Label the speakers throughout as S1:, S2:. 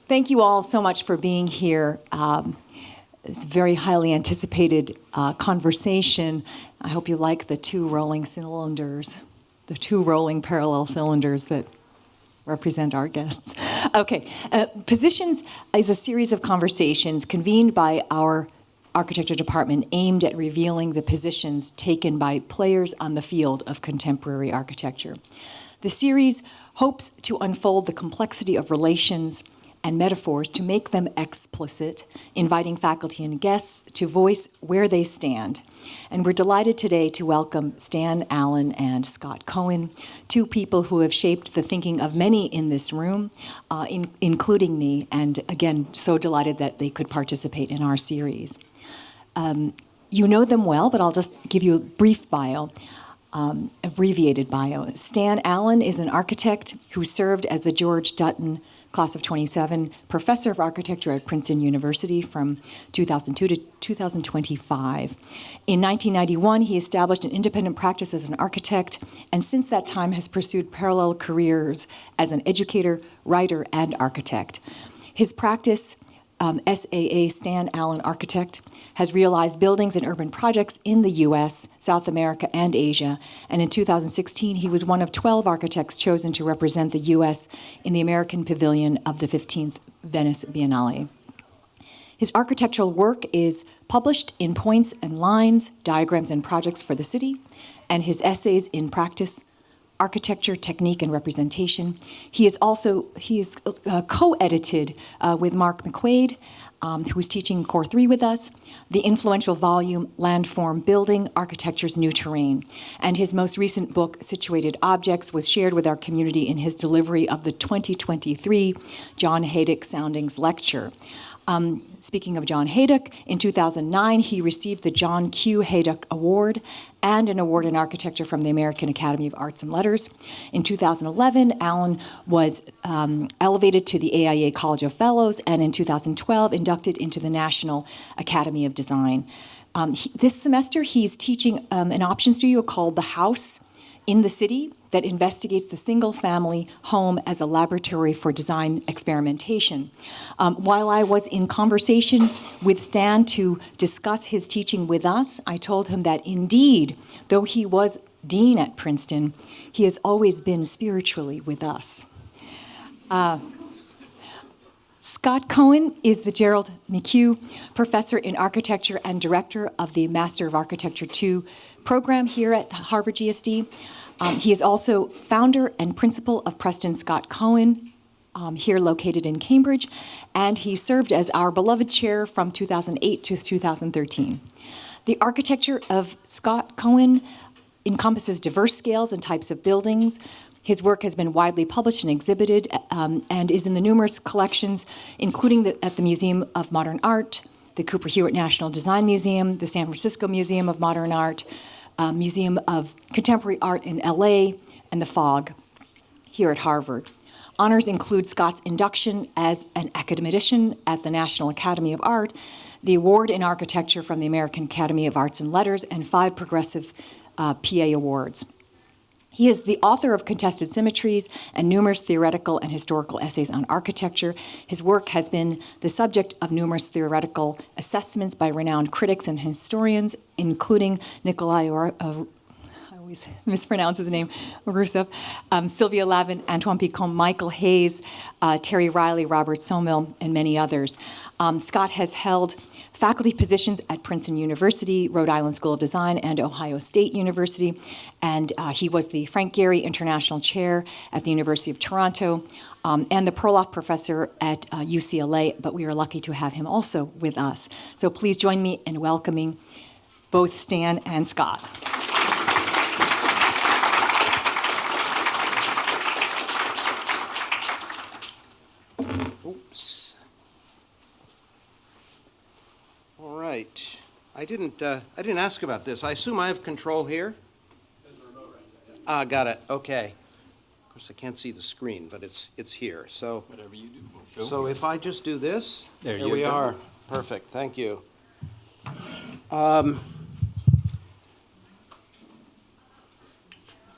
S1: Thank you all so much for being here. It's a very highly anticipated conversation. I hope you like the two rolling cylinders, the two rolling parallel cylinders that represent our guests. Okay, Positions is a series of conversations convened by our architecture department aimed at revealing the positions taken by players on the field of contemporary architecture. The series hopes to unfold the complexity of relations and metaphors to make them explicit, inviting faculty and guests to voice where they stand. And we're delighted today to welcome Stan Allen and Scott Cohen, two people who have shaped the thinking of many in this room, including me, and again, so delighted that they could participate in our series. You know them well, but I'll just give you a brief bio. Abbreviated bio. Stan Allen is an architect who served as the George Dutton Class of 27 Professor of Architecture at Princeton University from 2002 to 2025. In 1991, he established an independent practice as an architect, and since that time has pursued parallel careers as an educator, writer, and architect. His practice, SAA Stan Allen Architect, has realized buildings and urban projects in the US, South America, and Asia. And in 2016, he was one of 12 architects chosen to represent the US in the American Pavilion of the 15th Venice Biennale. His architectural work is published in Points and Lines, Diagrams and Projects for the City, and his essays in Practice, Architecture, Technique, and Representation. He is co-edited with Mark McQuaid, who is teaching Core 3 with us, the influential volume Landform Building, Architecture's New Terrain. And his most recent book, Situated Objects, was shared with our community in his delivery of the 2023 John Haydock Soundings Lecture. Speaking of John Haydock, in 2009, he received the John Q. Haydock Award and an award in architecture from the American Academy of Arts and Letters. In 2011, Allen was elevated to the AIA College of Fellows, and in 2012, inducted into the National Academy of Design. This semester, he's teaching an option studio called The House in the City that investigates the single-family home as a laboratory for design experimentation. While I was in conversation with Stan to discuss his teaching with us, I told him that indeed, though he was dean at Princeton, he has always been spiritually with us. Scott Cohen is the Gerald McHugh Professor in Architecture and Director of the Master of Architecture II program here at Harvard GSD. He is also founder and principal of Preston Scott Cohen, here located in Cambridge, and he served as our beloved chair from 2008 to 2013. The architecture of Scott Cohen encompasses diverse scales and types of buildings. His work has been widely published and exhibited and is in the numerous collections, including at the Museum of Modern Art, the Cooper Hewitt National Design Museum, the San Francisco Museum of Modern Art, Museum of Contemporary Art in LA, and the FOG here at Harvard. Honors include Scott's induction as an academician at the National Academy of Art, the award in architecture from the American Academy of Arts and Letters, and 5 progressive PA awards. He is the author of Contested Symmetries and numerous theoretical and historical essays on architecture. His work has been the subject of numerous theoretical assessments by renowned critics and historians, including Nikolai, I always mispronounce his name, Rusev, Sylvia Lavin, Antoine Picon, Michael Hayes, Terry Riley, Robert Somel, and many others. Scott has held faculty positions at Princeton University, Rhode Island School of Design, and Ohio State University. And he was the Frank Gehry International Chair at the University of Toronto and the Perloff Professor at UCLA, but we are lucky to have him also with us. So please join me in welcoming both Stan and Scott.
S2: Oops. All right. I didn't ask about this. I assume I have control here?
S3: There's a remote right there.
S2: Got it. Okay. Of course, I can't see the screen, but it's here. So
S3: Whatever you do. We'll
S2: so if I just do this,
S3: There
S2: here
S3: you
S2: we
S3: go.
S2: are. Perfect. Thank you.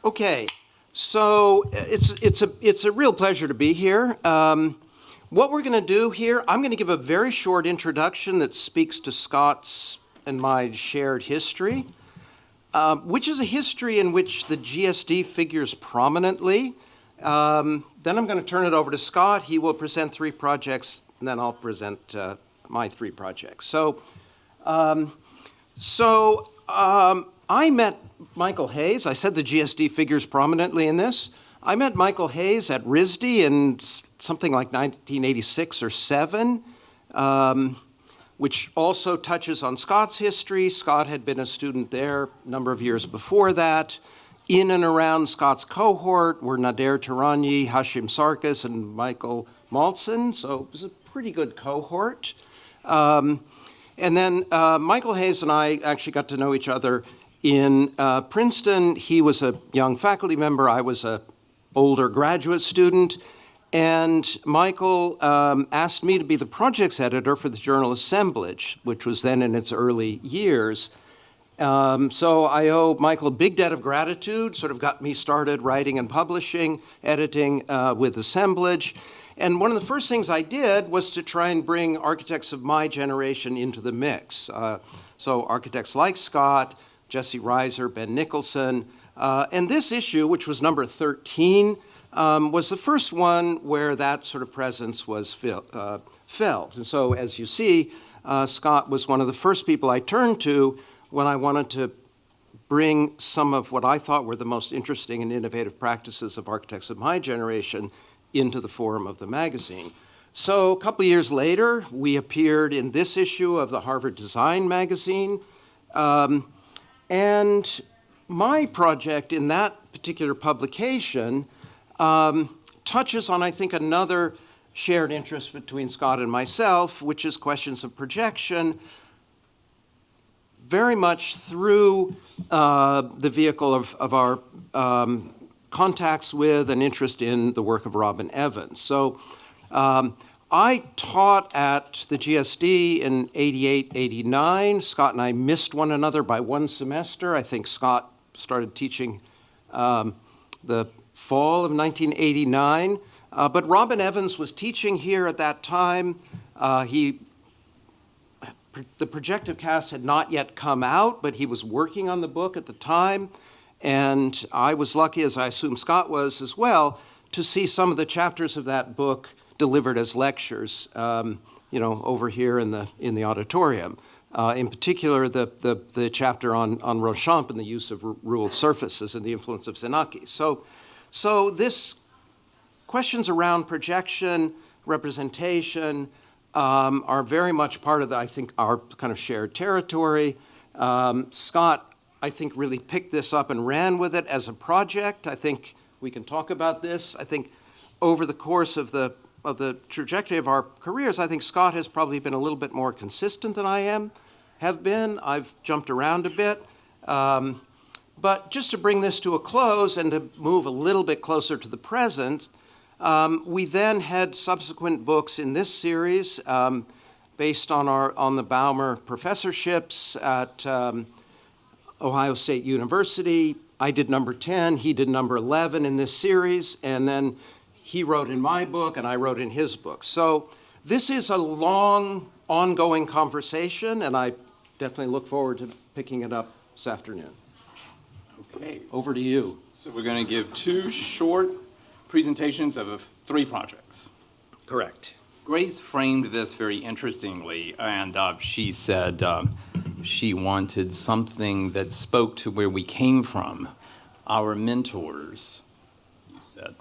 S2: Okay. So it's a real pleasure to be here. What we're going to do here, I'm going to give a very short introduction that speaks to Scott's and my shared history, which is a history in which the GSD figures prominently. Then I'm going to turn it over to Scott. He will present 3 projects, and then I'll present my 3 projects. I met Michael Hayes. I said the GSD figures prominently in this. I met Michael Hayes at RISD in something like 1986 or 7, which also touches on Scott's history. Scott had been a student there a number of years before that. In and around Scott's cohort were Nader Tiranyi, Hashim Sarkis, and Michael Maltson, so it was a pretty good cohort. And then Michael Hayes and I actually got to know each other in Princeton. He was a young faculty member. I was an older graduate student. And Michael asked me to be the projects editor for the journal Assemblage, which was then in its early years. So I owe Michael a big debt of gratitude, sort of got me started writing and publishing, editing with Assemblage. And one of the first things I did was to try and bring architects of my generation into the mix. So architects like Scott, Jesse Reiser, Ben Nicholson. And this issue, which was number 13, was the first one where that sort of presence was felt. And so as you see, Scott was one of the first people I turned to when I wanted to bring some of what I thought were the most interesting and innovative practices of architects of my generation into the forum of the magazine. So a couple of years later, we appeared in this issue of the Harvard Design magazine. And my project in that particular publication touches on, I think, another shared interest between Scott and myself, which is questions of projection, very much through the vehicle of our contacts with and interest in the work of Robin Evans. So I taught at the GSD in 88, 89. Scott and I missed one another by 1 semester. I think Scott started teaching the fall of 1989. But Robin Evans was teaching here at that time. The projective cast had not yet come out, but he was working on the book at the time. And I was lucky, as I assume Scott was as well, to see some of the chapters of that book delivered as lectures, over here in the auditorium. In particular, the chapter on Ronchamp and the use of ruled surfaces and the influence of Zenaki. So this questions around projection, representation, are very much part of, I think, our kind of shared territory. Scott, I think, really picked this up and ran with it as a project. I think we can talk about this. I think over the course of the trajectory of our careers, I think Scott has probably been a little bit more consistent than I have been. I've jumped around a bit. But just to bring this to a close and to move a little bit closer to the present, we then had subsequent books in this series based on the Baumer professorships at Ohio State University. I did number 10, he did number 11 in this series, and then he wrote in my book and I wrote in his book. So this is a long, ongoing conversation, and I definitely look forward to picking it up this afternoon.
S4: Okay.
S2: Over to you.
S4: So we're going to give 2 short presentations of 3 projects.
S2: Correct.
S4: Grace framed this very interestingly, and she said she wanted something that spoke to where we came from, our mentors, you said.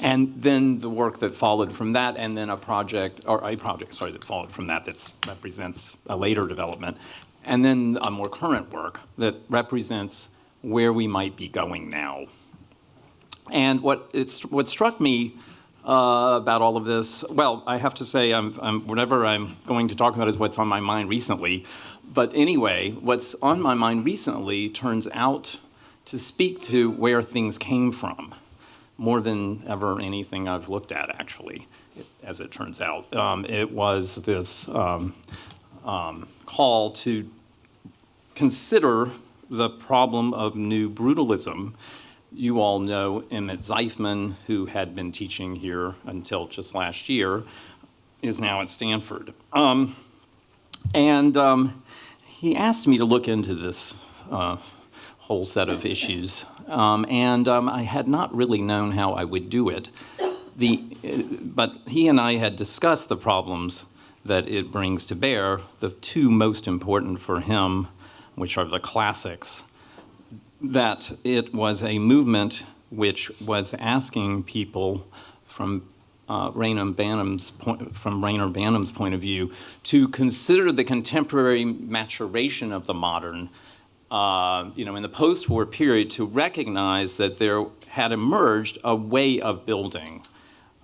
S4: And then the work that followed from that, and then a project that followed from that represents a later development, and then a more current work that represents where we might be going now. And what struck me about all of this, well, I have to say, whatever I'm going to talk about is what's on my mind recently. But anyway, what's on my mind recently turns out to speak to where things came from, more than ever anything I've looked at, actually, as it turns out. It was this call to consider the problem of new brutalism. You all know Emmett Zeifman, who had been teaching here until just last year, is now at Stanford. And he asked me to look into this whole set of issues, and I had not really known how I would do it. But he and I had discussed the problems that it brings to bear, the two most important for him, which are the classics, that it was a movement which was asking people from Rayner Banham's point of view to consider the contemporary maturation of the modern, in the post-war period, to recognize that there had emerged a way of building.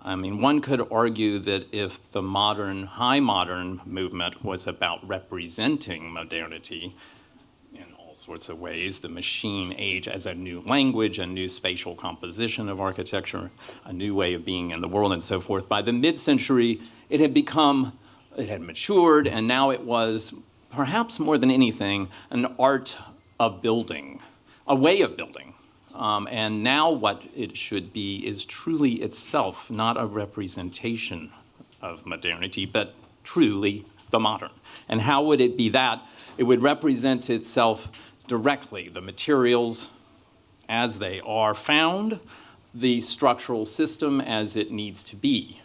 S4: I mean, one could argue that if the high modern movement was about representing modernity in all sorts of ways, the machine age as a new language, a new spatial composition of architecture, a new way of being in the world, and so forth, by the mid-century, it had matured, and now it was, perhaps more than anything, an art of building, a way of building. And now what it should be is truly itself, not a representation of modernity, but truly the modern. And how would it be that? It would represent itself directly, the materials as they are found, the structural system as it needs to be.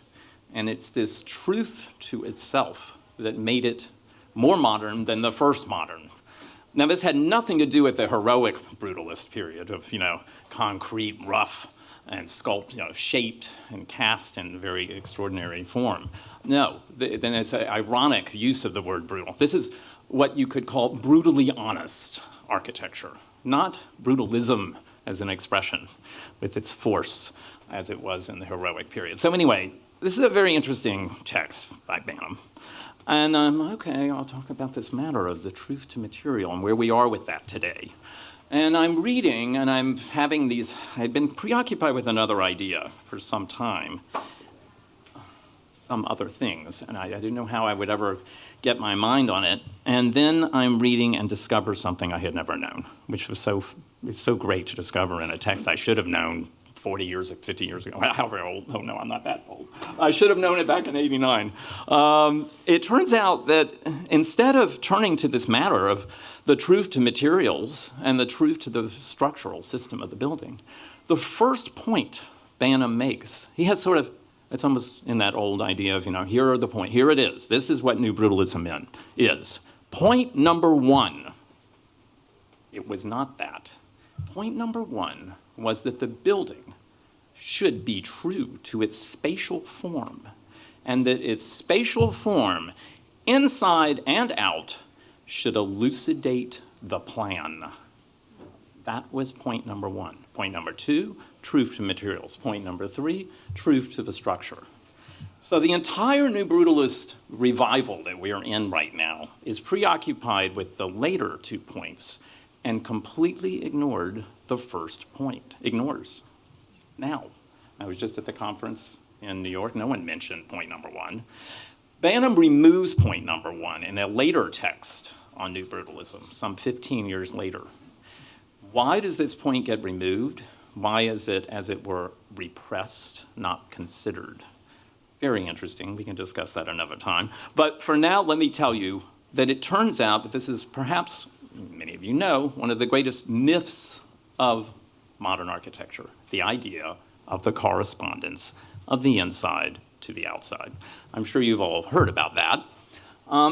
S4: And it's this truth to itself that made it more modern than the first modern. Now, this had nothing to do with the heroic brutalist period of, concrete, rough, and shaped and cast in very extraordinary form. No, then it's an ironic use of the word brutal. This is what you could call brutally honest architecture, not brutalism as an expression with its force as it was in the heroic period. So anyway, this is a very interesting text by Banham. And I'll talk about this matter of the truth to material and where we are with that today. And I'm reading, and I'm having I'd been preoccupied with another idea for some time, some other things, and I didn't know how I would ever get my mind on it. And then I'm reading and discover something I had never known, which was it's so great to discover in a text I should have known 40 years, 50 years ago, however old. Oh, no, I'm not that old. I should have known it back in '89. It turns out that instead of turning to this matter of the truth to materials and the truth to the structural system of the building, the first point Banham makes, he has it's almost in that old idea of, here are the point, here it is. This is what New Brutalism is. Point number one, it was not that. Point number one was that the building should be true to its spatial form, and that its spatial form, inside and out, should elucidate the plan. That was point number one. Point number two, truth to materials. Point number three, truth to the structure. So the entire New Brutalist revival that we are in right now is preoccupied with the later 2 points and completely ignored the first point. Ignores. Now, I was just at the conference in New York. No one mentioned point number one. Banham removes point number one in a later text on New Brutalism, some 15 years later. Why does this point get removed? Why is it, as it were, repressed, not considered? Very interesting. We can discuss that another time. But for now, let me tell you that it turns out that this is perhaps, many of you know, one of the greatest myths of modern architecture, the idea of the correspondence of the inside to the outside. I'm sure you've all heard about that.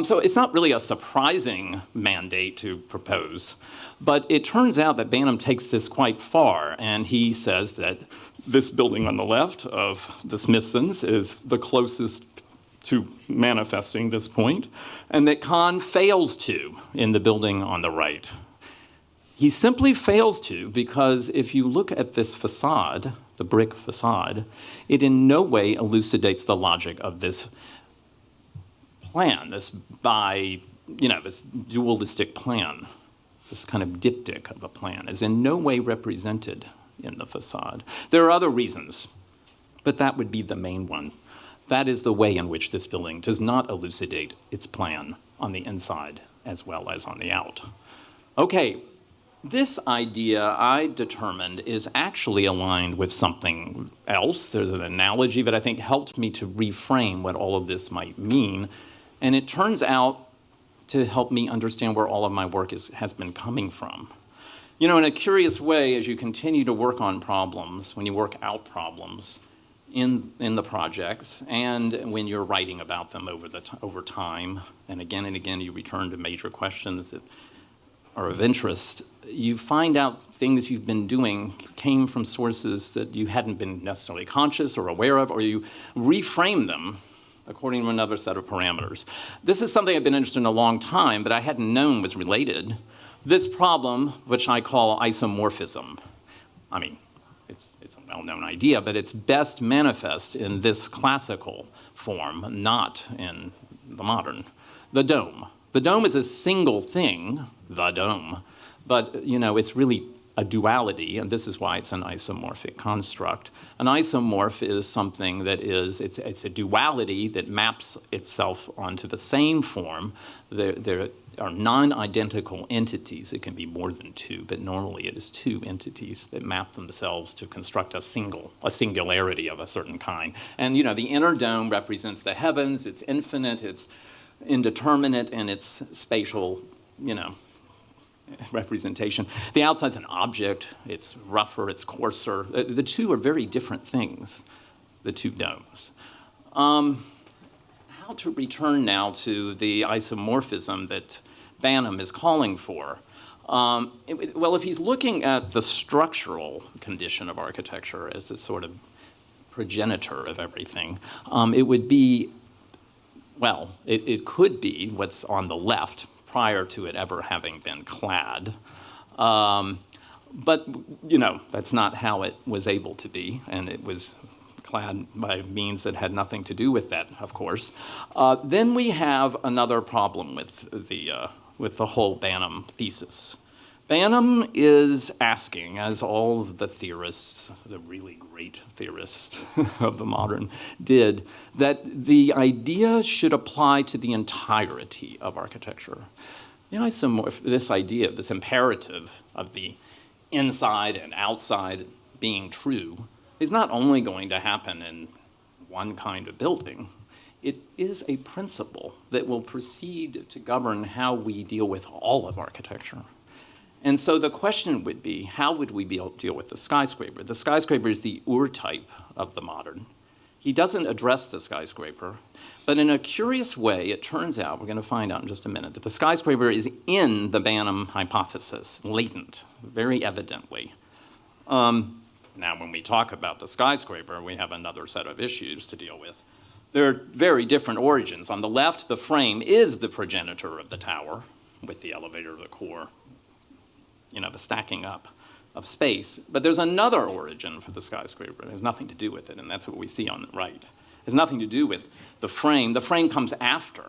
S4: So it's not really a surprising mandate to propose, but it turns out that Banham takes this quite far, and he says that this building on the left of the Smithsons is the closest to manifesting this point, and that Cohen fails to in the building on the right. He simply fails to because if you look at this facade, the brick facade, it in no way elucidates the logic of this plan, this dualistic plan, this kind of diptych of a plan, is in no way represented in the facade. There are other reasons, but that would be the main one. That is the way in which this building does not elucidate its plan on the inside as well as on the out. Okay, This idea, I determined, is actually aligned with something else. There's an analogy that I think helped me to reframe what all of this might mean. And it turns out to help me understand where all of my work has been coming from. You know, in a curious way, as you continue to work on problems, when you work out problems in the projects, and when you're writing about them over time, and again you return to major questions that are of interest, you find out things you've been doing came from sources that you hadn't been necessarily conscious or aware of, or you reframe them according to another set of parameters. This is something I've been interested in a long time, but I hadn't known was related. This problem, which I call isomorphism, I mean, it's a well-known idea, but it's best manifest in this classical form, not in the modern. The dome. The dome is a single thing, the dome, but you know, it's really a duality, and this is why it's an isomorphic construct. An isomorph is something that it's a duality that maps itself onto the same form. There are non-identical entities. It can be more than two, but normally it is two entities that map themselves to construct a singularity of a certain kind. And you know, the inner dome represents the heavens. It's infinite, it's indeterminate in its spatial, you know, representation. The outside's an object. It's rougher, it's coarser. The two are very different things, the two domes. How to return now to the isomorphism that Banham is calling for? Well, if he's looking at the structural condition of architecture as a sort of progenitor of everything, it would be, well, it could be what's on the left prior to it ever having been clad. But, you know, that's not how it was able to be, and it was clad by means that had nothing to do with that, of course. Then we have another problem with the whole Banham thesis. Banham is asking, as all of the theorists, the really great theorists of the modern did, that the idea should apply to the entirety of architecture. You know, this idea, this imperative of the inside and outside being true is not only going to happen in one kind of building. It is a principle that will proceed to govern how we deal with all of architecture. And so the question would be, how would we be able to deal with the skyscraper? The skyscraper is the ur-type of the modern. He doesn't address the skyscraper, but in a curious way, it turns out, we're going to find out in just a minute, that the skyscraper is in the Banham hypothesis, latent, very evidently. Now, when we talk about the skyscraper, we have another set of issues to deal with. There are very different origins. On the left, the frame is the progenitor of the tower, with the elevator, the core, you know, the stacking up of space. But there's another origin for the skyscraper. It has nothing to do with it, and that's what we see on the right. It has nothing to do with the frame. The frame comes after.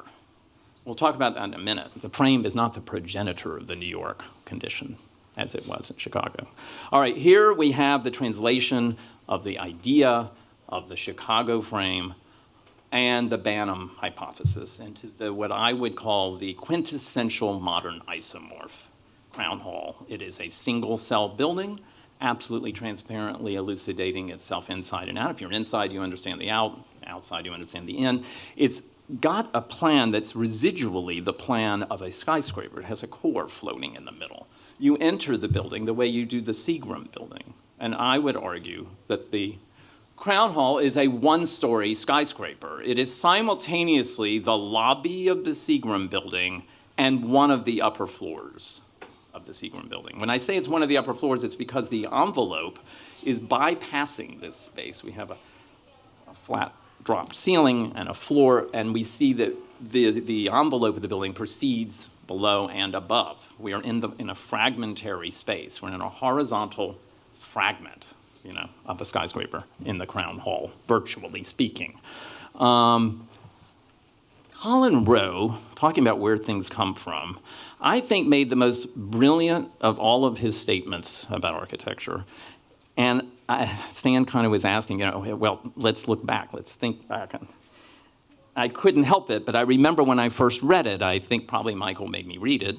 S4: We'll talk about that in a minute. The frame is not the progenitor of the New York condition, as it was in Chicago. All right, here we have the translation of the idea of the Chicago frame and the Banham hypothesis into what I would call the quintessential modern isomorph. Crown Hall. It is a single-cell building, absolutely transparently elucidating itself inside and out. If you're inside, you understand the outside, you understand the in. It's got a plan that's residually the plan of a skyscraper. It has a core floating in the middle. You enter the building the way you do the Seagram building. And I would argue that the Crown Hall is a one-story skyscraper. It is simultaneously the lobby of the Seagram building and one of the upper floors of the Seagram building. When I say it's one of the upper floors, it's because the envelope is bypassing this space. We have a flat dropped ceiling and a floor, and we see that the envelope of the building proceeds below and above. We are in a fragmentary space. We're in a horizontal fragment, you know, of a skyscraper in the Crown Hall, virtually speaking. Colin Rowe, talking about where things come from, I think made the most brilliant of all of his statements about architecture. And Stan kind of was asking, you know, well, let's look back, let's think back. And I couldn't help it, but I remember when I first read it, I think probably Michael made me read it.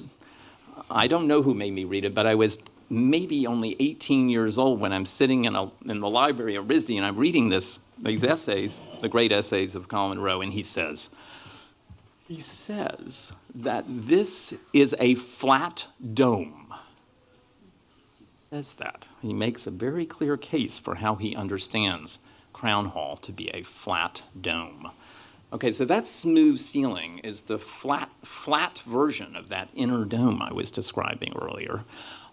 S4: I don't know who made me read it, but I was maybe only 18 years old when I'm sitting in the library at RISD and I'm reading these essays, the great essays of Colin Rowe, and he says that this is a flat dome. He says that. He makes a very clear case for how he understands Crown Hall to be a flat dome. Okay, so that smooth ceiling is the flat version of that inner dome I was describing earlier,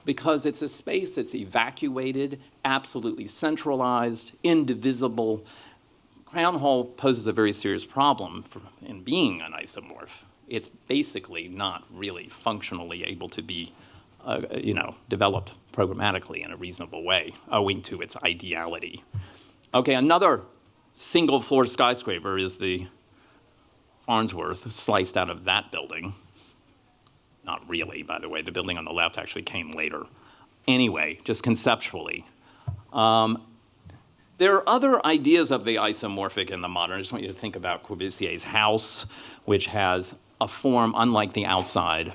S4: because it's a space that's evacuated, absolutely centralized, indivisible. Crown Hall poses a very serious problem in being an isomorph. It's basically not really functionally able to be developed programmatically in a reasonable way, owing to its ideality. Okay, another single-floor skyscraper is the Farnsworth, sliced out of that building. Not really, by the way. The building on the left actually came later. Anyway, just conceptually. There are other ideas of the isomorphic in the modern. I just want you to think about Corbusier's house, which has a form unlike the outside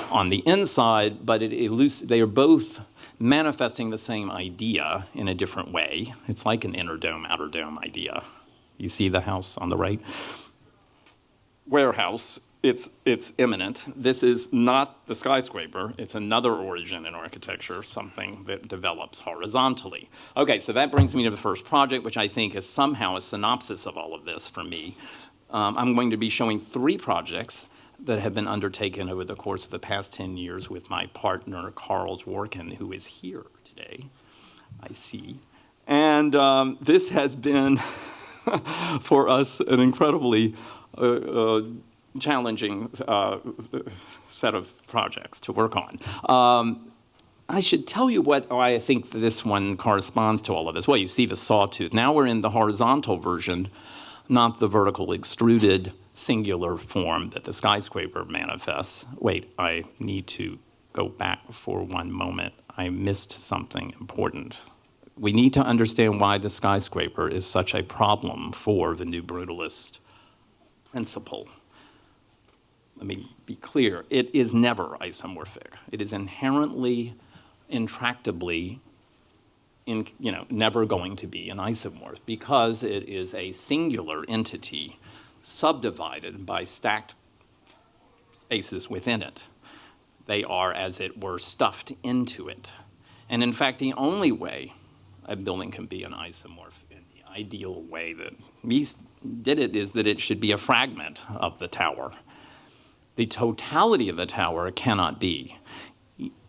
S4: on the inside, but they are both manifesting the same idea in a different way. It's like an inner dome, outer dome idea. You see the house on the right? Warehouse, it's imminent. This is not the skyscraper. It's another origin in architecture, something that develops horizontally. Okay, so that brings me to the first project, which I think is somehow a synopsis of all of this for me. I'm going to be showing 3 projects that have been undertaken over the course of the past 10 years with my partner, Carl Dworkin, who is here today, I see. And this has been, for us, an incredibly challenging set of projects to work on. I should tell you why I think this one corresponds to all of this. Well, you see the sawtooth. Now we're in the horizontal version, not the vertical extruded singular form that the skyscraper manifests. Wait, I need to go back for one moment. I missed something important. We need to understand why the skyscraper is such a problem for the New Brutalist principle. Let me be clear. It is never isomorphic. It is inherently, intractably, never going to be an isomorph because it is a singular entity subdivided by stacked spaces within it. They are, as it were, stuffed into it. And in fact, the only way a building can be an isomorph in the ideal way that we did it is that it should be a fragment of the tower. The totality of the tower cannot be.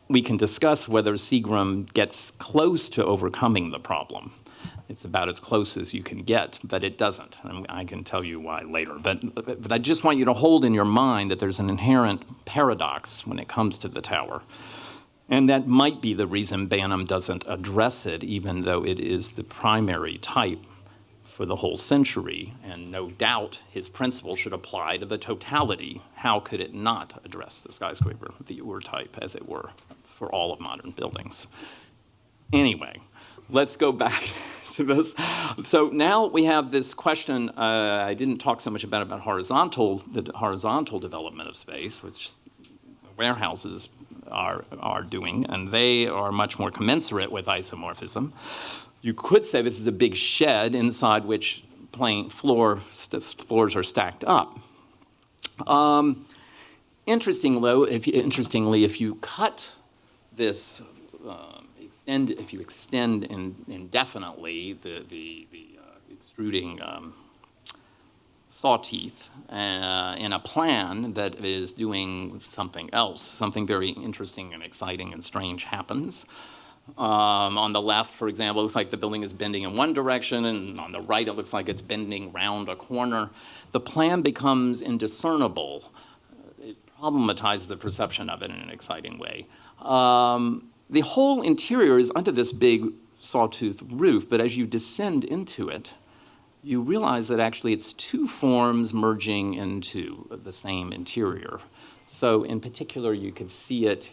S4: We can discuss whether Seagram gets close to overcoming the problem. It's about as close as you can get, but it doesn't. And I can tell you why later. But I just want you to hold in your mind that there's an inherent paradox when it comes to the tower. And that might be the reason Banham doesn't address it, even though it is the primary type for the whole century. And no doubt his principle should apply to the totality. How could it not address the skyscraper, the Ur type, as it were, for all of modern buildings? Anyway, let's go back to this. So now we have this question. I didn't talk so much about the horizontal development of space, which warehouses are doing, and they are much more commensurate with isomorphism. You could say this is a big shed inside which floors are stacked up. Interestingly, if you cut this, if you extend indefinitely the extruding saw teeth in a plan that is doing something else, something very interesting and exciting and strange happens. On the left, for example, it looks like the building is bending in one direction, and on the right, it looks like it's bending round a corner. The plan becomes indiscernible. It problematizes the perception of it in an exciting way. The whole interior is under this big sawtooth roof, but as you descend into it, you realize that actually it's 2 forms merging into the same interior. So in particular, you could see it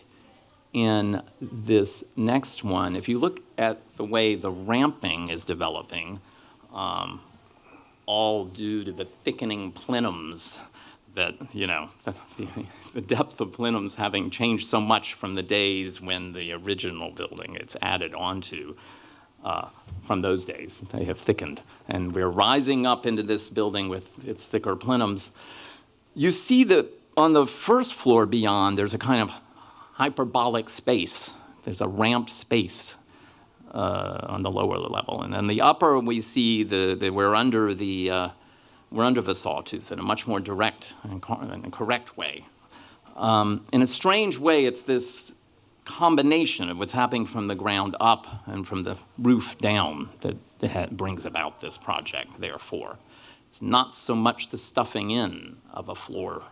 S4: in this next one. If you look at the way the ramping is developing, all due to the thickening plenums that, the depth of plenums having changed so much from the days when the original building it's added onto, from those days. They have thickened. And we're rising up into this building with its thicker plenums. You see that on the first floor beyond, there's a kind of hyperbolic space. There's a ramped space on the lower level. And then the upper, we see we're under the sawtooth in a much more direct and correct way. In a strange way, it's this combination of what's happening from the ground up and from the roof down that brings about this project, therefore. It's not so much the stuffing in of a floor.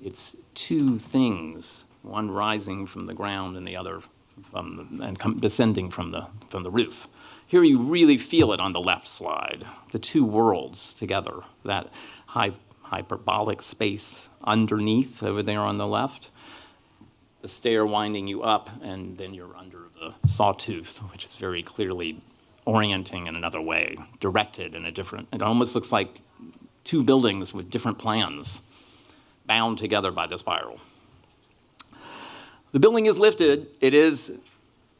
S4: It's two things, one rising from the ground and the other descending from the roof. Here you really feel it on the left slide, the two worlds together, that hyperbolic space underneath over there on the left, the stair winding you up, and then you're under the sawtooth, which is very clearly orienting in another way, directed in a different, it almost looks like two buildings with different plans bound together by the spiral. The building is lifted. It is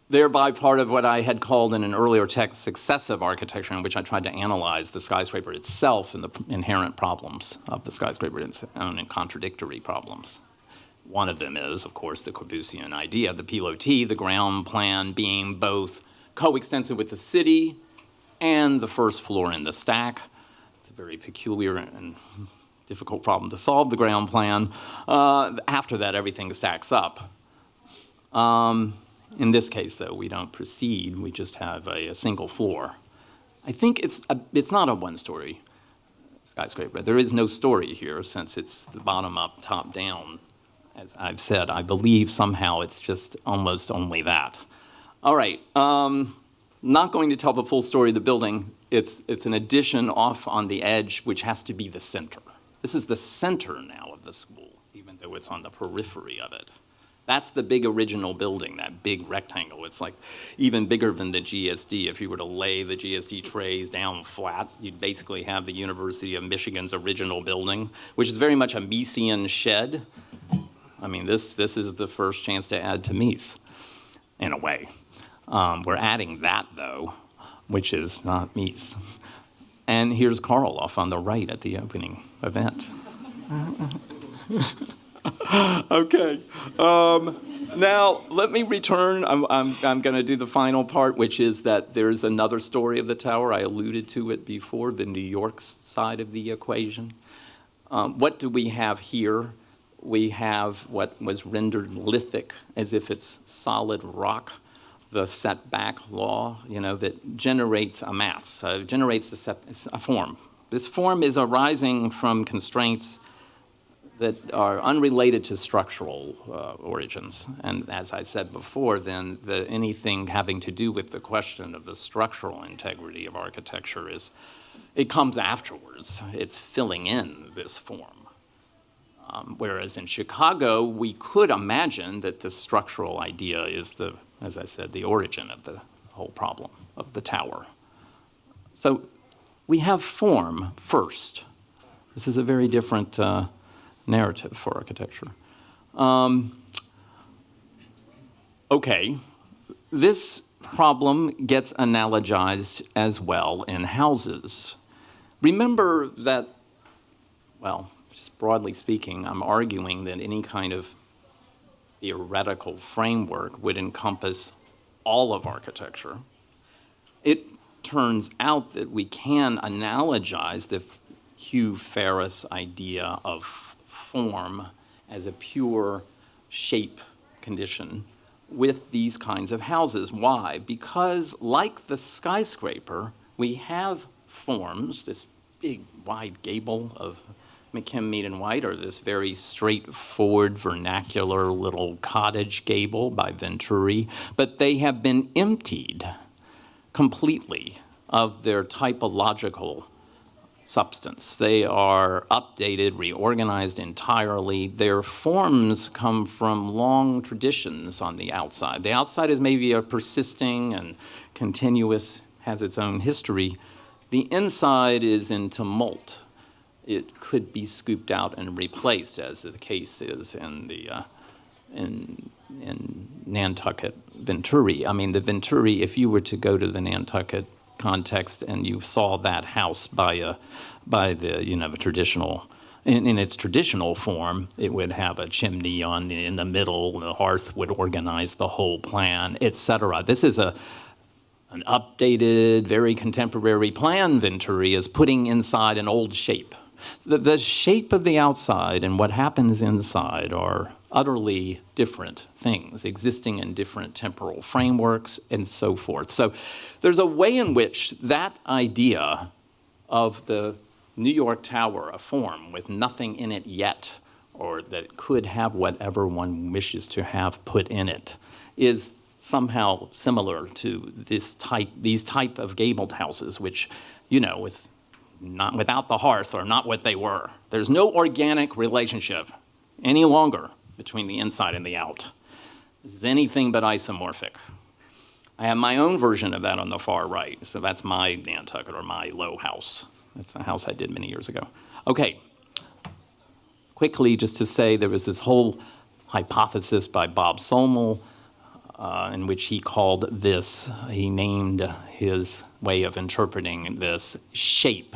S4: thereby part of what I had called in an earlier text successive architecture, in which I tried to analyze the skyscraper itself and the inherent problems of the skyscraper and contradictory problems. One of them is, of course, the Corbusian idea, the pilotis, the ground plan being both coextensive with the city and the first floor in the stack. It's a very peculiar and difficult problem to solve, the ground plan. After that, everything stacks up. In this case, though, we don't proceed. We just have a single floor. I think it's not a one-story skyscraper. There is no story here, since it's the bottom up, top down. As I've said, I believe somehow it's just almost only that. All right, not going to tell the full story of the building. It's an addition off on the edge, which has to be the center. This is the center now of the school, even though it's on the periphery of it. That's the big original building, that big rectangle. It's like even bigger than the GSD. If you were to lay the GSD trays down flat, you'd basically have the University of Michigan's original building, which is very much a Misesian shed. I mean, this is the first chance to add to Mies, in a way. We're adding that, though, which is not Mies. And here's Carl off on the right at the opening event. Okay. Now, let me return. I'm going to do the final part, which is that there's another story of the tower. I alluded to it before, the New York side of the equation. What do we have here? We have what was rendered lithic, as if it's solid rock, the setback law, that generates a mass, generates a form. This form is arising from constraints that are unrelated to structural origins. And as I said before, then anything having to do with the question of the structural integrity of architecture it comes afterwards. It's filling in this form. Whereas in Chicago, we could imagine that the structural idea is as I said, the origin of the whole problem of the tower. So we have form first. This is a very different narrative for architecture. Okay, this problem gets analogized as well in houses. Remember that, well, just broadly speaking, I'm arguing that any kind of theoretical framework would encompass all of architecture. It turns out that we can analogize the Hugh Ferris idea of form as a pure shape condition with these kinds of houses. Why? Because like the skyscraper, we have forms, this big wide gable of McKim, Mead, and White, or this very straightforward vernacular little cottage gable by Venturi, but they have been emptied completely of their typological substance. They are updated, reorganized entirely. Their forms come from long traditions on the outside. The outside is maybe a persisting and continuous, has its own history. The inside is in tumult. it could be scooped out and replaced, as the case is in Nantucket Venturi. I mean, the Venturi, if you were to go to the Nantucket context and you saw that house by the traditional, in its traditional form, it would have a chimney in the middle, the hearth would organize the whole plan, etc. This is an updated, very contemporary plan. Venturi is putting inside an old shape. The shape of the outside and what happens inside are utterly different things, existing in different temporal frameworks and so forth. So there's a way in which that idea of the New York Tower, a form with nothing in it yet, or that could have whatever one wishes to have put in it, is somehow similar to these type of gabled houses, which, without the hearth are not what they were. There's no organic relationship any longer between the inside and the out. This is anything but isomorphic. I have my own version of that on the far right. So that's my Nantucket, or my low house. That's a house I did many years ago. Okay, quickly just to say there was this whole hypothesis by Bob Somel in which he named his way of interpreting this shape.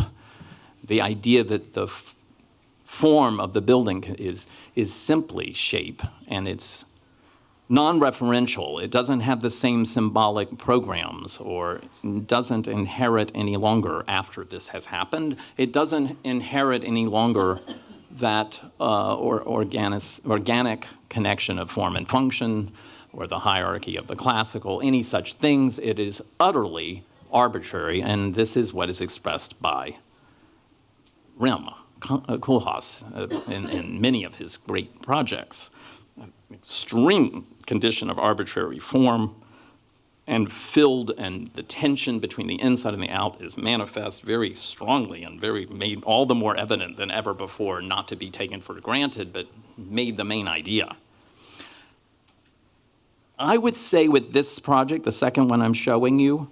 S4: The idea that the form of the building is simply shape, and it's non-referential. It doesn't have the same symbolic programs, or doesn't inherit any longer after this has happened. It doesn't inherit any longer that organic connection of form and function, or the hierarchy of the classical, any such things. It is utterly arbitrary, and this is what is expressed by Koolhaas in many of his great projects. Extreme condition of arbitrary form and filled, and the tension between the inside and the out is manifest very strongly and made all the more evident than ever before, not to be taken for granted, but made the main idea. I would say with this project, the second one I'm showing you,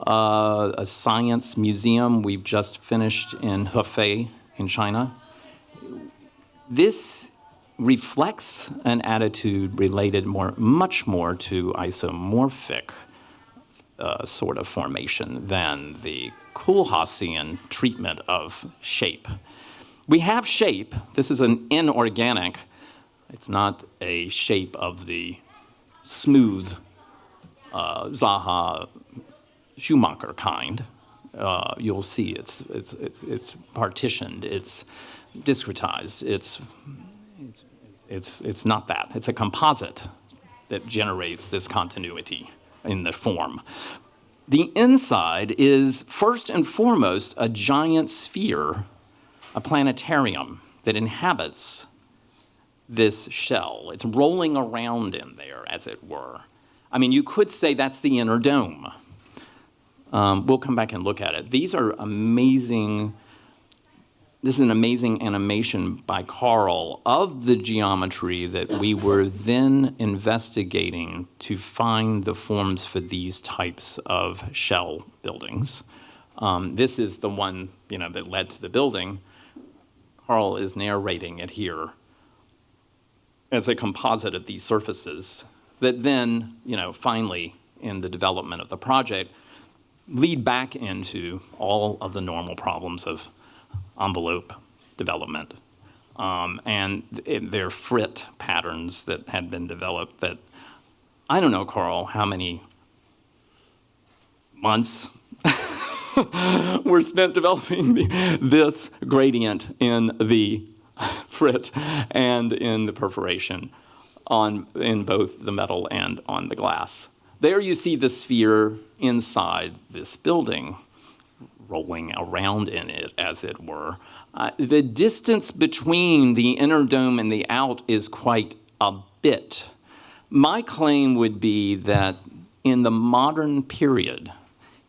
S4: a science museum we've just finished in Hefei in China, this reflects an attitude related much more to isomorphic sort of formation than the Koolhaasian treatment of shape. We have shape. This is an inorganic. It's not a shape of the smooth Zaha Schumacher kind. You'll see it's partitioned, it's discretized, it's not that. It's a composite that generates this continuity in the form. The inside is first and foremost a giant sphere, a planetarium that inhabits this shell. It's rolling around in there, as it were. I mean, you could say that's the inner dome. We'll come back and look at it. These are amazing. This is an amazing animation by Carl of the geometry that we were then investigating to find the forms for these types of shell buildings. This is the one, that led to the building. Carl is narrating it here as a composite of these surfaces that then, finally, in the development of the project, lead back into all of the normal problems of envelope development. And they're frit patterns that had been developed that, I don't know, Carl, how many months were spent developing this gradient in the frit and in the perforation in both the metal and on the glass. There you see the sphere inside this building, rolling around in it, as it were. The distance between the inner dome and the out is quite a bit. My claim would be that in the modern period,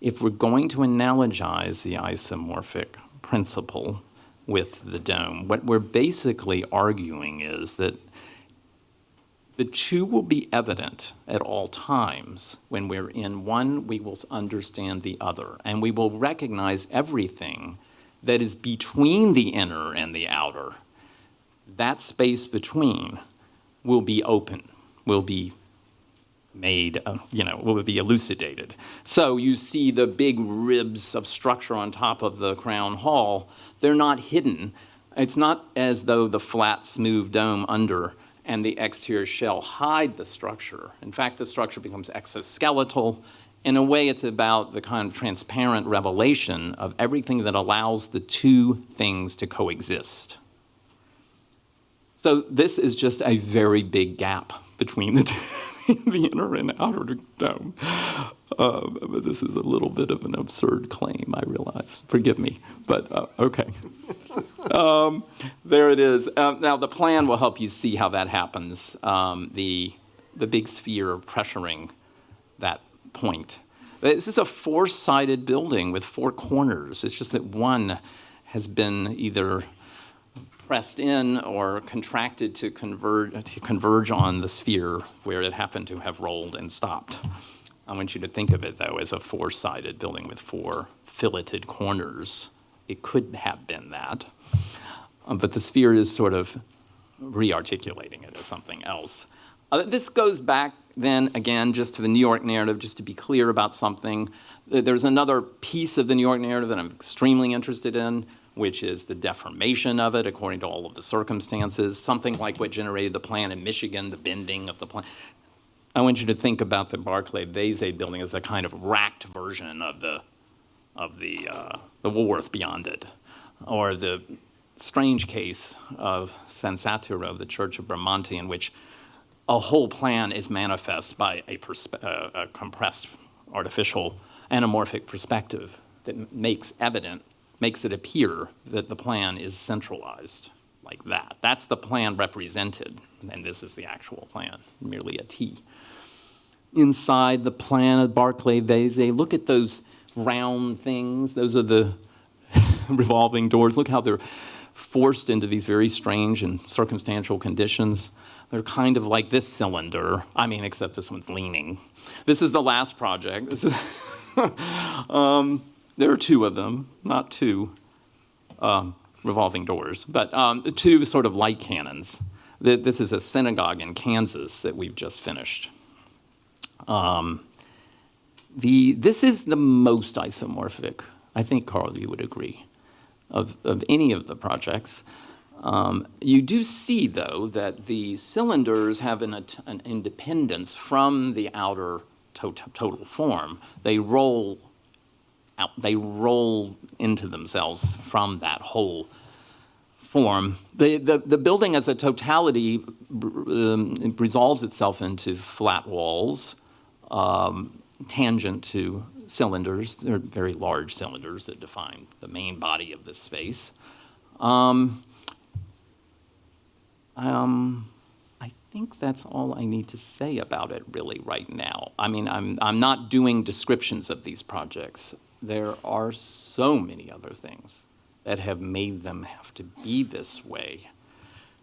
S4: if we're going to analogize the isomorphic principle with the dome, what we're basically arguing is that the two will be evident at all times. When we're in one, we will understand the other, and we will recognize everything that is between the inner and the outer, that space between will be open, will be made, will be elucidated. So you see the big ribs of structure on top of the crown hall. They're not hidden. It's not as though the flat, smooth dome under and the exterior shell hide the structure. In fact, the structure becomes exoskeletal. In a way, it's about the kind of transparent revelation of everything that allows the two things to coexist. So this is just a very big gap between the two, the inner and outer dome. But this is a little bit of an absurd claim, I realize. Forgive me, but okay. There it is. Now the plan will help you see how that happens. The big sphere pressuring that point. This is a four-sided building with four corners. It's just that one has been either pressed in or contracted to converge on the sphere where it happened to have rolled and stopped. I want you to think of it, though, as a four-sided building with four filleted corners. It could have been that. But the sphere is sort of re-articulating it as something else. This goes back then, again, just to the New York narrative, just to be clear about something. There's another piece of the New York narrative that I'm extremely interested in, which is the deformation of it according to all of the circumstances, something like what generated the plan in Michigan, the bending of the plan. I want you to think about the Barclay-Vese building as a kind of racked version of the Woolworth beyond it, or the strange case of San Saturo, the Church of Bramante, in which a whole plan is manifest by a compressed, artificial, anamorphic perspective that makes it appear that the plan is centralized like that. That's the plan represented, and this is the actual plan, merely a T. Inside the plan of Barclay-Vese, look at those round things. Those are the revolving doors. Look how they're forced into these very strange and circumstantial conditions. They're kind of like this cylinder. I mean, except this one's leaning. This is the last project. This is there are two of them, not two revolving doors, but two sort of light cannons. This is a synagogue in Kansas that we've just finished. This is the most isomorphic, I think, Carl, you would agree, of any of the projects. You do see, though, that the cylinders have an independence from the outer total form. They roll into themselves from that whole form. The building as a totality resolves itself into flat walls, tangent to cylinders. They're very large cylinders that define the main body of this space. I think that's all I need to say about it really right now. I mean, I'm not doing descriptions of these projects. There are so many other things that have made them have to be this way.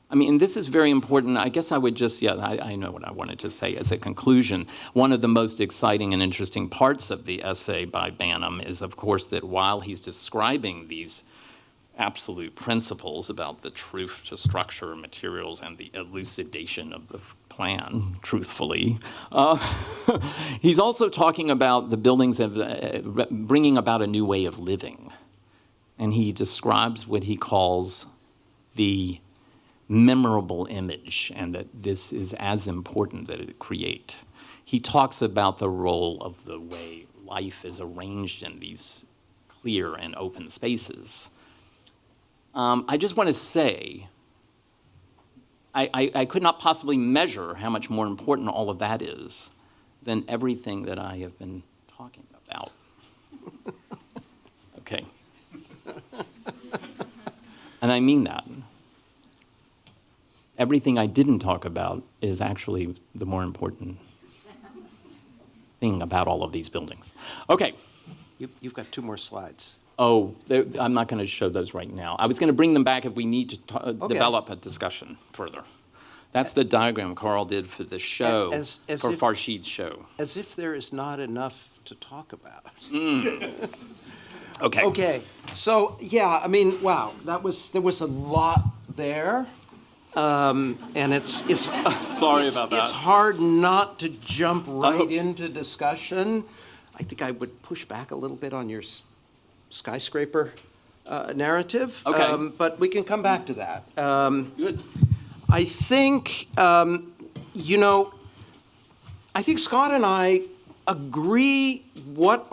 S4: I mean, and this is very important. I guess I would just, I know what I wanted to say as a conclusion. One of the most exciting and interesting parts of the essay by Banham is, of course, that while he's describing these absolute principles about the truth to structure, materials, and the elucidation of the plan, truthfully, he's also talking about the buildings of bringing about a new way of living. And he describes what he calls the memorable image, and that this is as important that it create. He talks about the role of the way life is arranged in these clear and open spaces. I just want to say, I could not possibly measure how much more important all of that is than everything that I have been talking about. Okay. And I mean that. Everything I didn't talk about is actually the more important thing about all of these buildings. Okay.
S2: You've got two more slides.
S4: Oh, I'm not going to show those right now. I was going to bring them back if we need to develop a discussion further. That's the diagram Carl did for the show, for Farshid's show.
S2: As if there is not enough to talk about.
S4: Okay.
S2: Okay. So, yeah, I mean, wow, there was a lot there. And it's
S3: Sorry
S2: it's,
S3: about
S2: it's
S3: that.
S2: hard not to jump right into discussion. I think I would push back a little bit on your skyscraper narrative.
S3: Okay.
S2: But we can come back to that.
S3: Good.
S2: I think, I think Scott and I agree what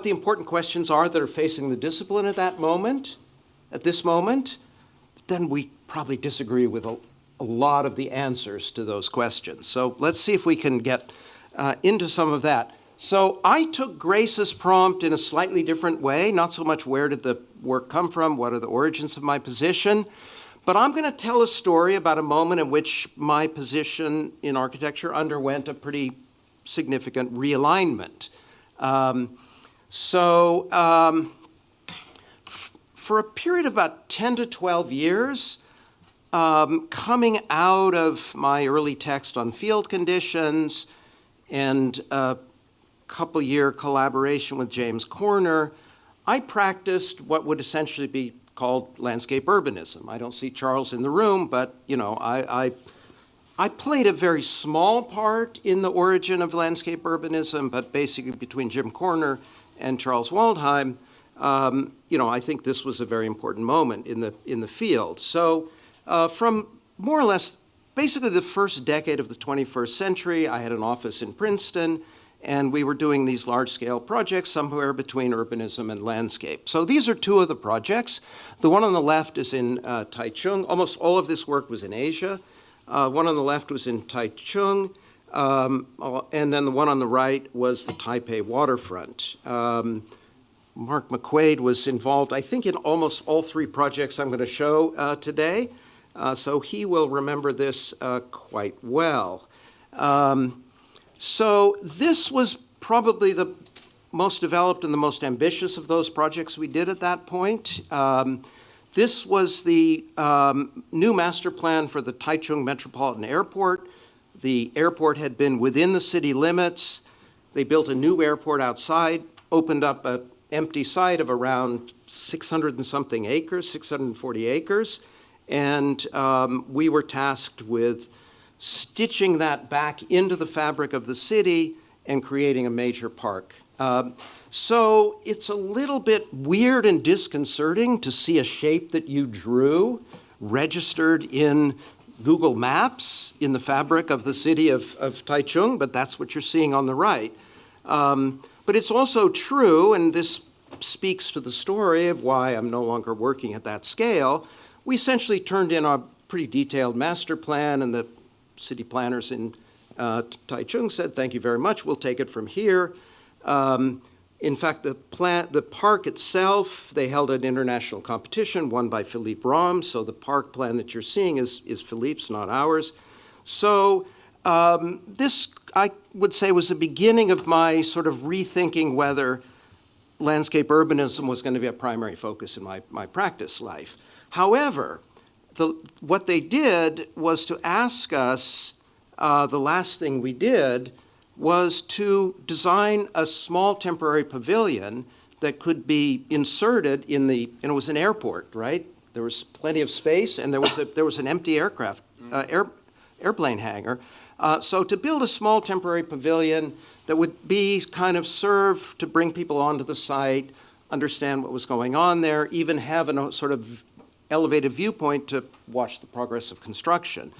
S2: the important questions are that are facing the discipline at this moment. Then we probably disagree with a lot of the answers to those questions. So let's see if we can get into some of that. So I took Grace's prompt in a slightly different way, not so much where did the work come from, what are the origins of my position, but I'm going to tell a story about a moment in which my position in architecture underwent a pretty significant realignment. For a period of about 10 to 12 years, coming out of my early text on field conditions and a couple-year collaboration with James Corner, I practiced what would essentially be called landscape urbanism. I don't see Charles in the room, but I played a very small part in the origin of landscape urbanism, but basically between Jim Corner and Charles Waldheim, I think this was a very important moment in the field. So from more or less basically the first decade of the 21st century, I had an office in Princeton, and we were doing these large-scale projects somewhere between urbanism and landscape. So these are two of the projects. The one on the left is in Taichung. Almost all of this work was in Asia. One on the left was in Taichung, and then the one on the right was the Taipei waterfront. Mark McQuaid was involved, I think, in almost all three projects I'm going to show today, so he will remember this quite well. So this was probably the most developed and the most ambitious of those projects we did at that point. This was the new master plan for the Taichung Metropolitan Airport. The airport had been within the city limits. They built a new airport outside, opened up an empty site of around 600 and something acres, 640 acres, and we were tasked with stitching that back into the fabric of the city and creating a major park. So it's a little bit weird and disconcerting to see a shape that you drew registered in Google Maps in the fabric of the city of Taichung, but that's what you're seeing on the right. But it's also true, and this speaks to the story of why I'm no longer working at that scale. We essentially turned in a pretty detailed master plan, and the city planners in Taichung said, thank you very much, we'll take it from here. In fact, the park itself, they held an international competition won by Philippe Rom, so the park plan that you're seeing is Philippe's, not ours. So this, I would say, was the beginning of my sort of rethinking whether landscape urbanism was going to be a primary focus in my practice life. However, what they did was to ask us, the last thing we did was to design a small temporary pavilion that could be inserted and it was an airport, right? There was plenty of space, and there was an empty airplane hangar. So to build a small temporary pavilion that would be kind of serve to bring people onto the site, understand what was going on there, even have a sort of elevated viewpoint to watch the progress of construction.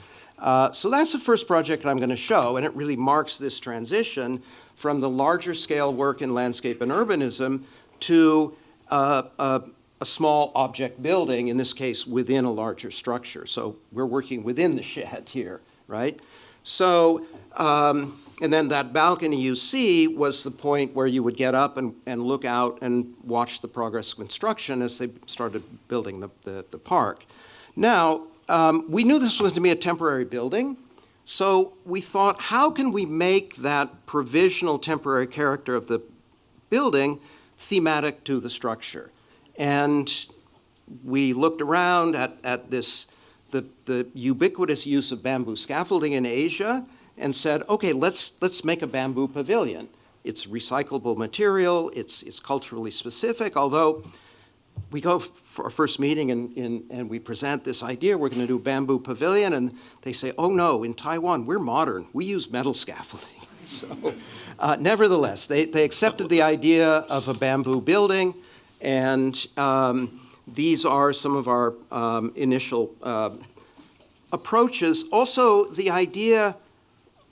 S2: So that's the first project I'm going to show, and it really marks this transition from the larger scale work in landscape and urbanism to a small object building, in this case within a larger structure. So we're working within the shed here, right? So, and then that balcony you see was the point where you would get up and look out and watch the progress of construction as they started building the park. Now, we knew this was to be a temporary building, so we thought, how can we make that provisional temporary character of the building thematic to the structure? And we looked around at this, the ubiquitous use of bamboo scaffolding in Asia, and said, okay, let's make a bamboo pavilion. It's recyclable material, it's culturally specific, although we go for our first meeting and we present this idea, we're going to do a bamboo pavilion, and they say, oh no, in Taiwan, we're modern. We use metal scaffolding. So nevertheless, they accepted the idea of a bamboo building, and these are some of our initial approaches. Also, the idea,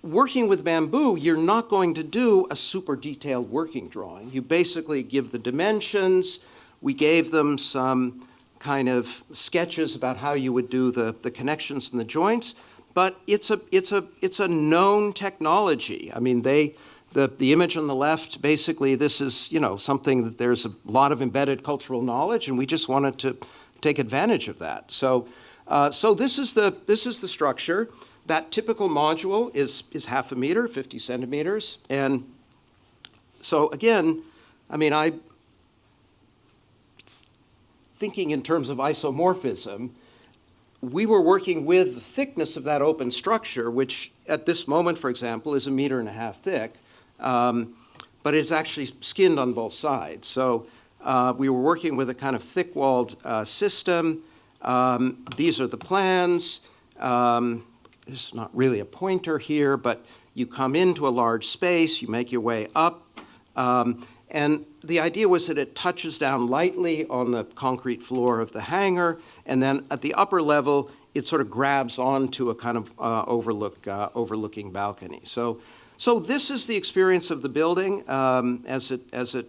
S2: working with bamboo, you're not going to do a super detailed working drawing. You basically give the dimensions. We gave them some kind of sketches about how you would do the connections and the joints, but it's a known technology. I mean, the image on the left, basically, this is, something that there's a lot of embedded cultural knowledge, and we just wanted to take advantage of that. So this is the structure. That typical module is half a meter, 50 centimeters, and so again, I mean, thinking in terms of isomorphism, we were working with the thickness of that open structure, which at this moment, for example, is 1.5 meters thick, but it's actually skinned on both sides. So we were working with a kind of thick-walled system. These are the plans. There's not really a pointer here, but you come into a large space, you make your way up, and the idea was that it touches down lightly on the concrete floor of the hangar, and then at the upper level, it sort of grabs onto a kind of overlooking balcony. So this is the experience of the building as it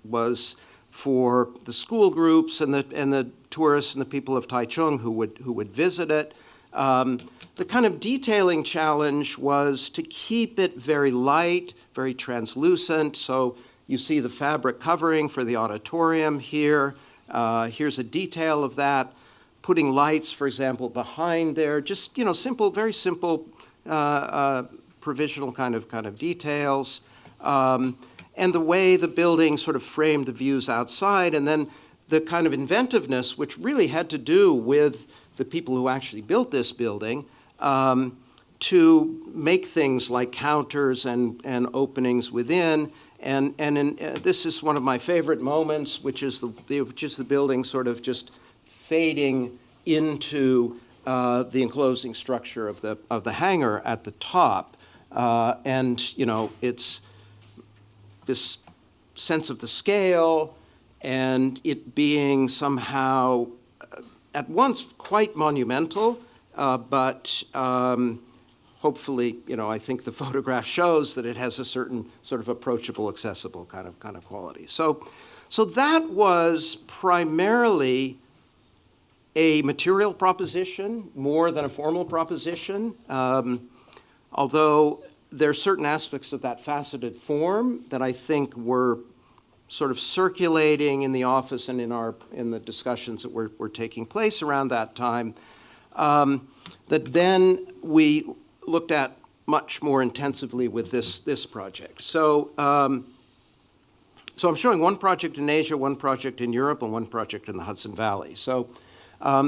S2: was for the school groups and the tourists and the people of Taichung who would visit it. The kind of detailing challenge was to keep it very light, very translucent. So you see the fabric covering for the auditorium here. Here's a detail of that. Putting lights, for example, behind there. Just, simple, very simple provisional kind of details. And the way the building sort of framed the views outside, and then the kind of inventiveness, which really had to do with the people who actually built this building, to make things like counters and openings within. And this is one of my favorite moments, which is the building sort of just fading into the enclosing structure of the hangar at the top. And it's this sense of the scale and it being somehow at once quite monumental, but hopefully, I think the photograph shows that it has a certain sort of approachable, accessible kind of quality. So that was primarily a material proposition more than a formal proposition, although there are certain aspects of that faceted form that I think were sort of circulating in the office and in the discussions that were taking place around that time, that then we looked at much more intensively with this project. So I'm showing one project in Asia, one project in Europe, and one project in the Hudson Valley. So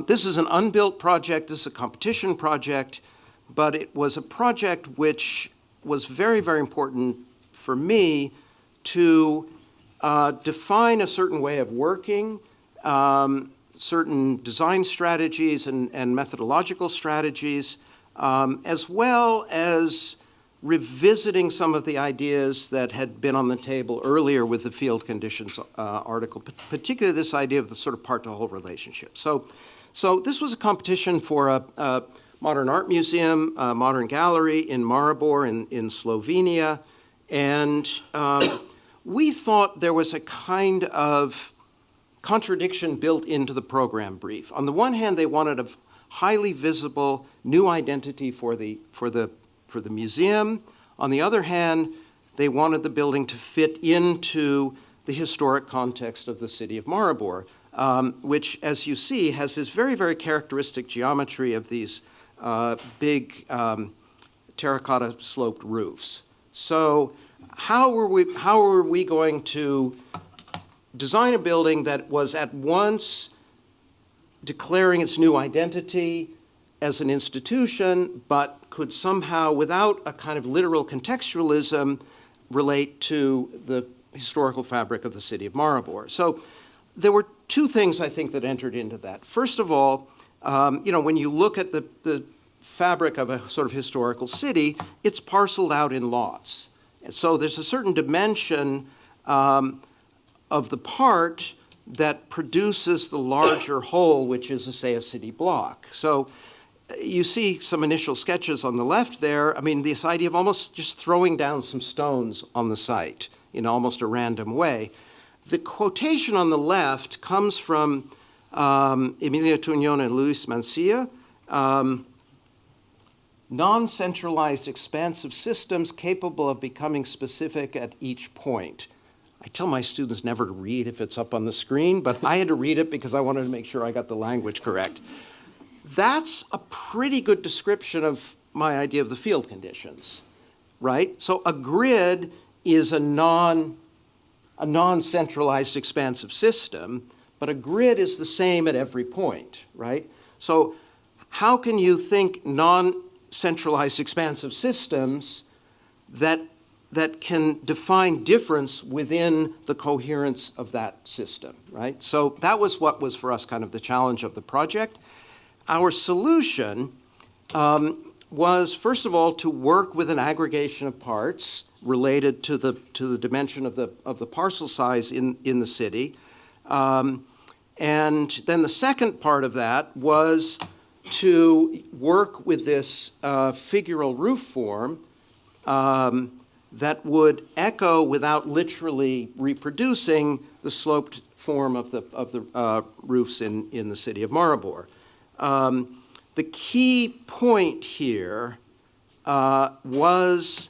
S2: this is an unbuilt project. This is a competition project, but it was a project which was very, very important for me to define a certain way of working, certain design strategies and methodological strategies, as well as revisiting some of the ideas that had been on the table earlier with the field conditions article, particularly this idea of the sort of part-to-whole relationship. So this was a competition for a modern art museum, a modern gallery in Maribor in Slovenia, and we thought there was a kind of contradiction built into the program brief. On the one hand, they wanted a highly visible new identity for the museum. On the other hand, they wanted the building to fit into the historic context of the city of Maribor, which, as you see, has this very, very characteristic geometry of these big terracotta sloped roofs. So how were we going to design a building that was at once declaring its new identity as an institution, but could somehow, without a kind of literal contextualism, relate to the historical fabric of the city of Maribor? So there were two things I think that entered into that. First of all, when you look at the fabric of a sort of historical city, it's parceled out in lots. And so there's a certain dimension of the part that produces the larger whole, which is, say, a city block. So you see some initial sketches on the left there. I mean, this idea of almost just throwing down some stones on the site in almost a random way. The quotation on the left comes from Emilio Tuñón and Luis Mancilla, non-centralized expansive systems capable of becoming specific at each point. I tell my students never to read if it's up on the screen, but I had to read it because I wanted to make sure I got the language correct. That's a pretty good description of my idea of the field conditions, right? So a grid is a non-centralized expansive system, but a grid is the same at every point, right? So how can you think non-centralized expansive systems that can define difference within the coherence of that system, right? So that was what was for us kind of the challenge of the project. Our solution was, first of all, to work with an aggregation of parts related to the dimension of the parcel size in the city. And then the second part of that was to work with this figural roof form that would echo without literally reproducing the sloped form of the roofs in the city of Maribor. The key point here was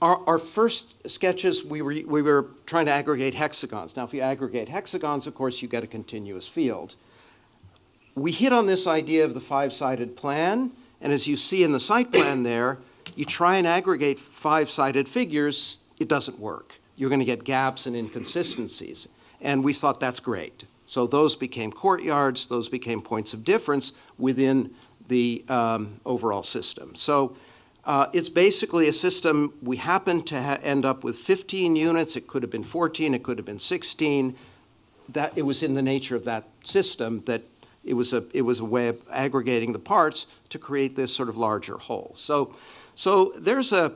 S2: our first sketches. We were trying to aggregate hexagons. Now, if you aggregate hexagons, of course, you get a continuous field. We hit on this idea of the five-sided plan, and as you see in the site plan there, you try and aggregate five-sided figures, it doesn't work. You're going to get gaps and inconsistencies, and we thought that's great. So those became courtyards, those became points of difference within the overall system. So it's basically a system. We happened to end up with 15 units. It could have been 14, it could have been 16. That it was in the nature of that system that it was a way of aggregating the parts to create this sort of larger whole. So there's a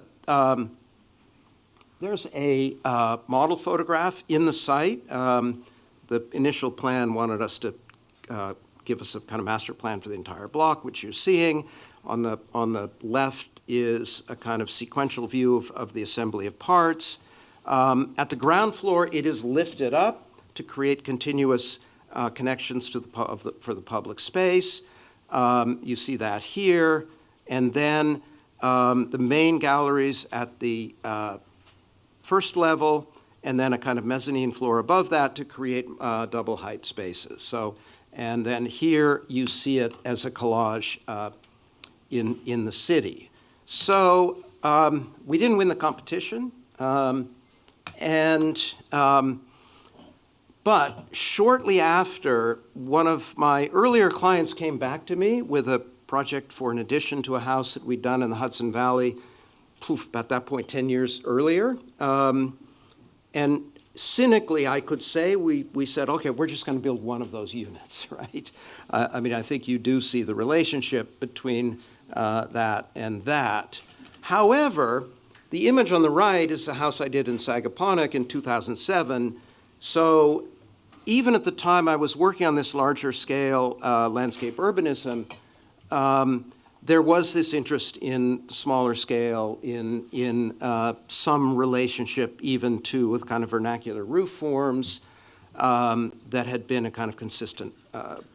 S2: model photograph in the site. The initial plan wanted us to give us a kind of master plan for the entire block, which you're seeing. On the left is a kind of sequential view of the assembly of parts. At the ground floor, it is lifted up to create continuous connections to for the public space. You see that here. And then the main galleries at the first level, and then a kind of mezzanine floor above that to create double height spaces. So, and then here you see it as a collage in the city. So we didn't win the competition, but shortly after, one of my earlier clients came back to me with a project for an addition to a house that we'd done in the Hudson Valley, about that point 10 years earlier. And cynically, I could say, we said, okay, we're just going to build one of those units, right? I mean, I think you do see the relationship between that and that. However, the image on the right is the house I did in Sagaponack in 2007. So even at the time I was working on this larger scale landscape urbanism, there was this interest in smaller scale, in some relationship even to with kind of vernacular roof forms that had been a kind of consistent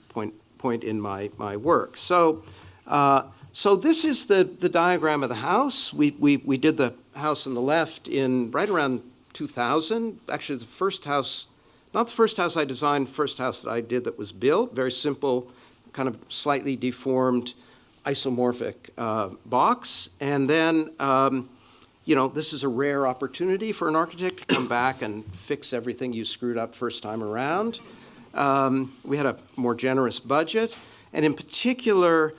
S2: point in my work. So this is the diagram of the house. We did the house on the left in right around 2000. Actually, the first house, not the first house I designed, first house that I did that was built. Very simple, kind of slightly deformed isomorphic box. And then, this is a rare opportunity for an architect to come back and fix everything you screwed up first time around. We had a more generous budget. And in particular,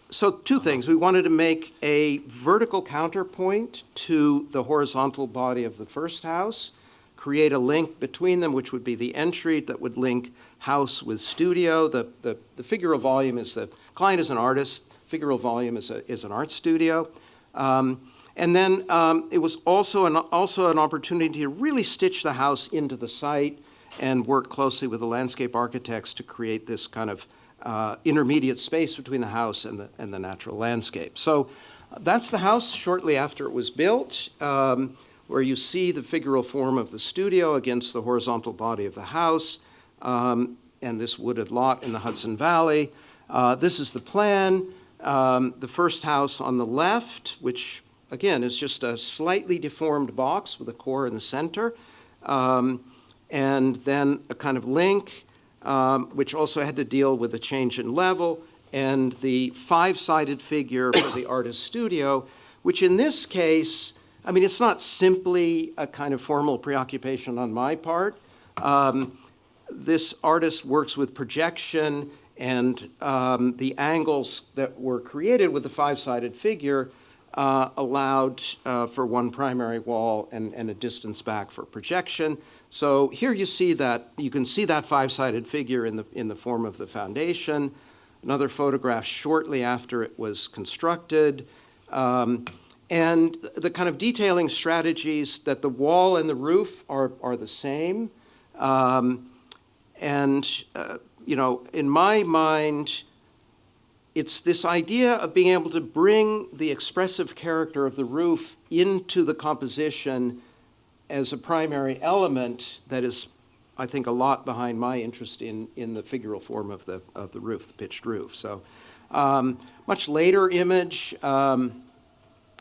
S2: so two things. We wanted to make a vertical counterpoint to the horizontal body of the first house. create a link between them, which would be the entry that would link house with studio. The figural volume is the client is an artist, figural volume is an art studio. And then it was also an opportunity to really stitch the house into the site and work closely with the landscape architects to create this kind of intermediate space between the house and the natural landscape. So that's the house shortly after it was built, where you see the figural form of the studio against the horizontal body of the house, and this wooded lot in the Hudson Valley. This is the plan. The first house on the left, which again is just a slightly deformed box with a core in the center, and then a kind of link, which also had to deal with a change in level, and the five-sided figure for the artist's studio, which in this case, I mean, it's not simply a kind of formal preoccupation on my part. This artist works with projection, and the angles that were created with the five-sided figure allowed for one primary wall and a distance back for projection. So here you can see that five-sided figure in the form of the foundation. Another photograph shortly after it was constructed. And the kind of detailing strategies that the wall and the roof are the same. In my mind, it's this idea of being able to bring the expressive character of the roof into the composition as a primary element that is, I think, a lot behind my interest in the figural form of the roof, the pitched roof. So, much later image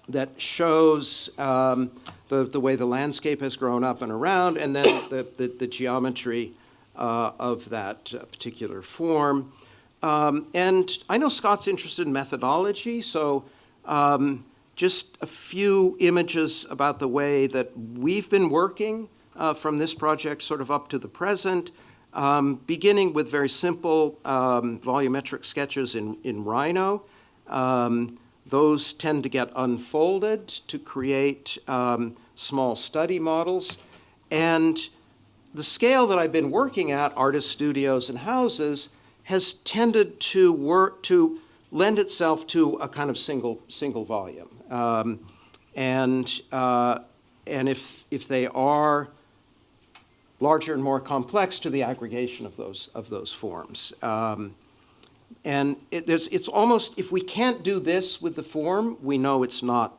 S2: that shows the way the landscape has grown up and around, and then the geometry of that particular form. And I know Scott's interested in methodology, so just a few images about the way that we've been working from this project sort of up to the present, beginning with very simple volumetric sketches in Rhino. Those tend to get unfolded to create small study models. And the scale that I've been working at, artist studios and houses, has tended to lend itself to a kind of single volume. And if they are larger and more complex, to the aggregation of those forms. And it's almost, if we can't do this with the form, we know it's not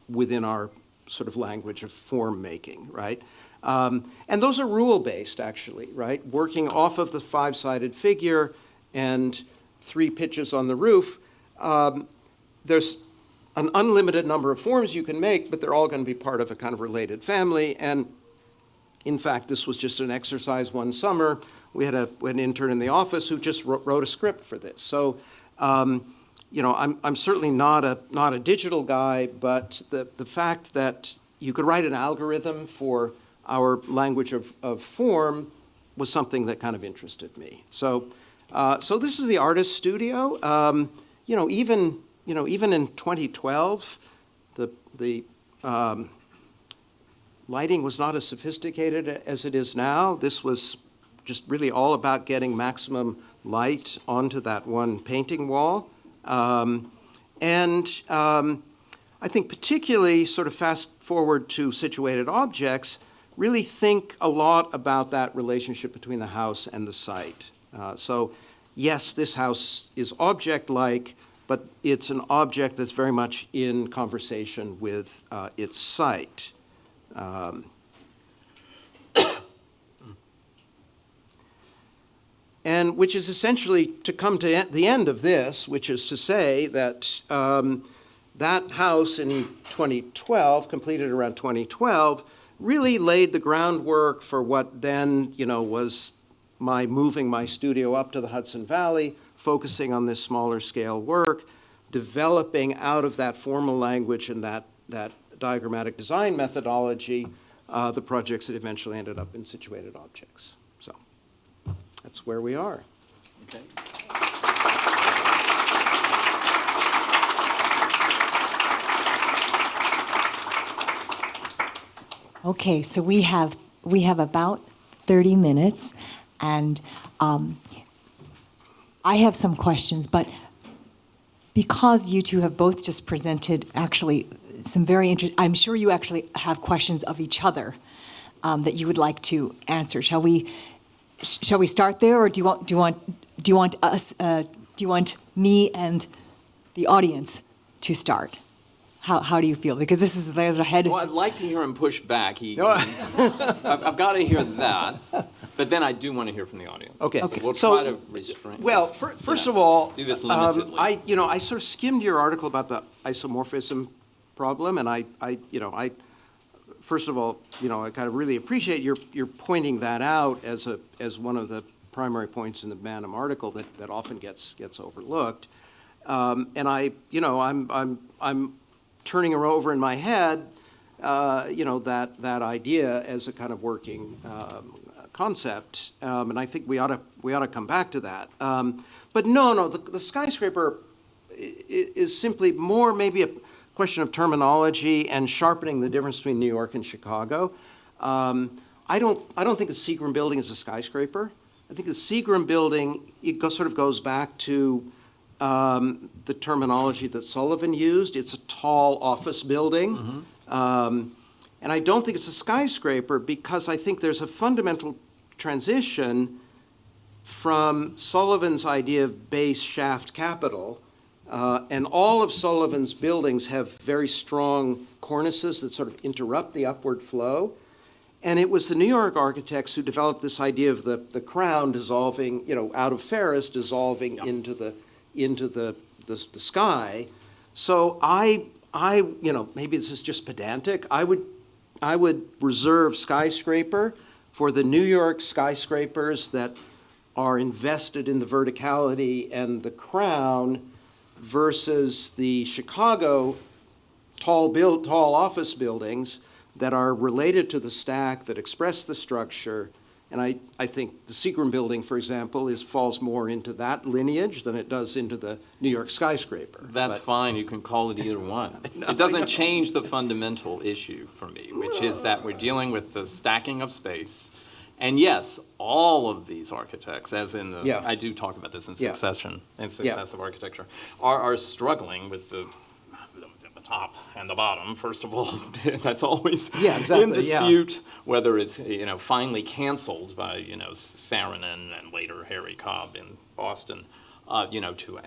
S2: within our sort of language of form making, right? And those are rule-based, actually, right? Working off of the five-sided figure and three pitches on the roof, there's an unlimited number of forms you can make, but they're all going to be part of a kind of related family. And in fact, this was just an exercise one summer. We had an intern in the office who just wrote a script for this. So, I'm certainly not a digital guy, but the fact that you could write an algorithm for our language of form was something that kind of interested me. So this is the artist studio. Even in 2012, the lighting was not as sophisticated as it is now. This was just really all about getting maximum light onto that one painting wall. I think particularly sort of fast forward to situated objects, really think a lot about that relationship between the house and the site. So yes, this house is object-like, but it's an object that's very much in conversation with its site. And which is essentially to come to the end of this, which is to say that that house in 2012, completed around 2012, really laid the groundwork for what then, was my moving my studio up to the Hudson Valley, focusing on this smaller scale work, developing out of that formal language and that diagrammatic design methodology, the projects that eventually ended up in situated objects. So that's where we are.
S4: Okay.
S1: Okay, so we have we have about 30 minutes, and I have some questions, but because you two have both just presented actually some very interesting, I'm sure you actually have questions of each other that you would like to answer. Shall we start there, or do you want me and the audience to start? How do you feel? Because there's a head.
S4: Well, I'd like to hear him push back. I've got to hear that, but then I do want to hear from the audience.
S2: Okay.
S4: So we'll
S2: So-
S4: try to restrain.
S2: Well, first of all,
S4: do this limitedly.
S2: I sort of skimmed your article about the isomorphism problem, and I first of all, I kind of really appreciate your pointing that out as one of the primary points in the Banham article that often gets overlooked. And I'm turning her over in my head, that idea as a kind of working concept, and I think we ought to come back to that. But no, the skyscraper is simply more maybe a question of terminology and sharpening the difference between New York and Chicago. I don't think the Seagram building is a skyscraper. I think the Seagram building sort of goes back to the terminology that Sullivan used. It's a tall office building. And I don't think it's a skyscraper because I think there's a fundamental transition from Sullivan's idea of base shaft capital. And all of Sullivan's buildings have very strong cornices that sort of interrupt the upward flow. And it was the New York architects who developed this idea of the crown dissolving, out of Ferris, dissolving into the sky. So I maybe this is just pedantic. I would reserve skyscraper for the New York skyscrapers that are invested in the verticality and the crown versus the Chicago tall office buildings that are related to the stack, that express the structure. And I think the Seagram building, for example, falls more into that lineage than it does into the New York skyscraper.
S4: That's fine. You can call it either one. It doesn't change the fundamental issue for me, which is that we're dealing with the stacking of space. And yes, all of these architects, as in the, I do talk about this in succession, in successive architecture, are struggling with the top and the bottom, first of all. That's always in dispute, whether it's, finally canceled by, Saarinen and later Harry Cobb in Boston, to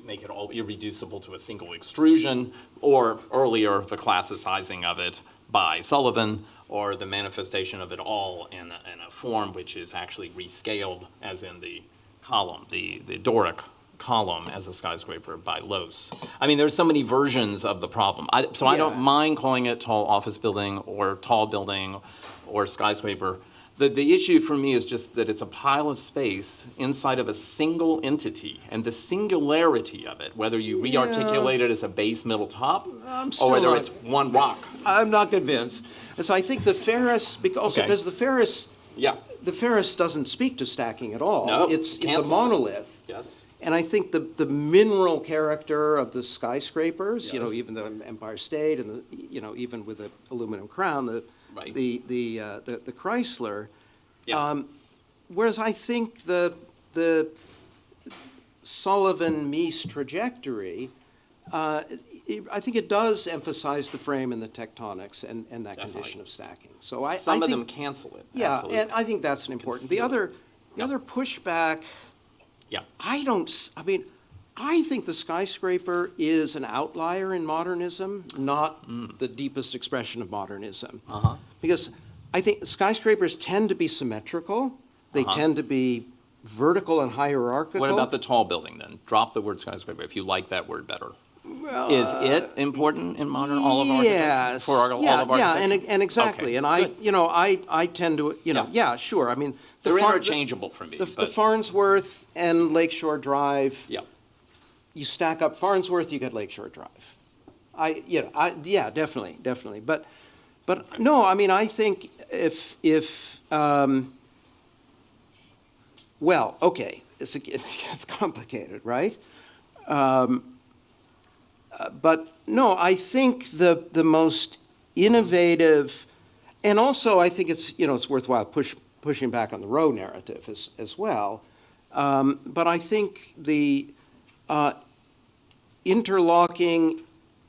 S4: make it all irreducible to a single extrusion, or earlier, the classicizing of it by Sullivan, or the manifestation of it all in a form which is actually rescaled, as in the column, the Doric column as a skyscraper by Loos. I mean, there's so many versions of the problem. I don't mind calling it tall office building or tall building or skyscraper. The issue for me is just that it's a pile of space inside of a single entity, and the singularity of it, whether you re-articulate it as a base, middle, top, or whether it's one rock.
S2: I'm not convinced. And so I think the Ferris, because the Ferris, the Ferris doesn't speak to stacking at all.
S4: No,
S2: it's a monolith.
S4: Yes.
S2: And I think the mineral character of the skyscrapers, even the Empire State and even with the aluminum crown, the Chrysler. Whereas I think the Sullivan-Meese trajectory, I think it does emphasize the frame and the tectonics and that condition of stacking. So
S4: Some of them cancel it.
S2: Yeah,
S4: absolutely.
S2: and I think that's an important. The other pushback. I think the skyscraper is an outlier in modernism, not the deepest expression of modernism. Because I think skyscrapers tend to be symmetrical. They tend to be vertical and hierarchical.
S4: What about the tall building then? Drop the word skyscraper if you like that word better. Well, is it important in modern all of architecture?
S2: Yes.
S4: For all of architecture?
S2: And exactly.
S4: Okay,
S2: and I tend to, sure. I mean,
S4: they're interchangeable for me.
S2: The Farnsworth and Lakeshore Drive. You stack up Farnsworth, you get Lakeshore Drive. Definitely. But no, I mean, I think if it's complicated, right? But no, I think the most innovative, And also, I think it's worthwhile pushing back on the row narrative as well. But I think the interlocking,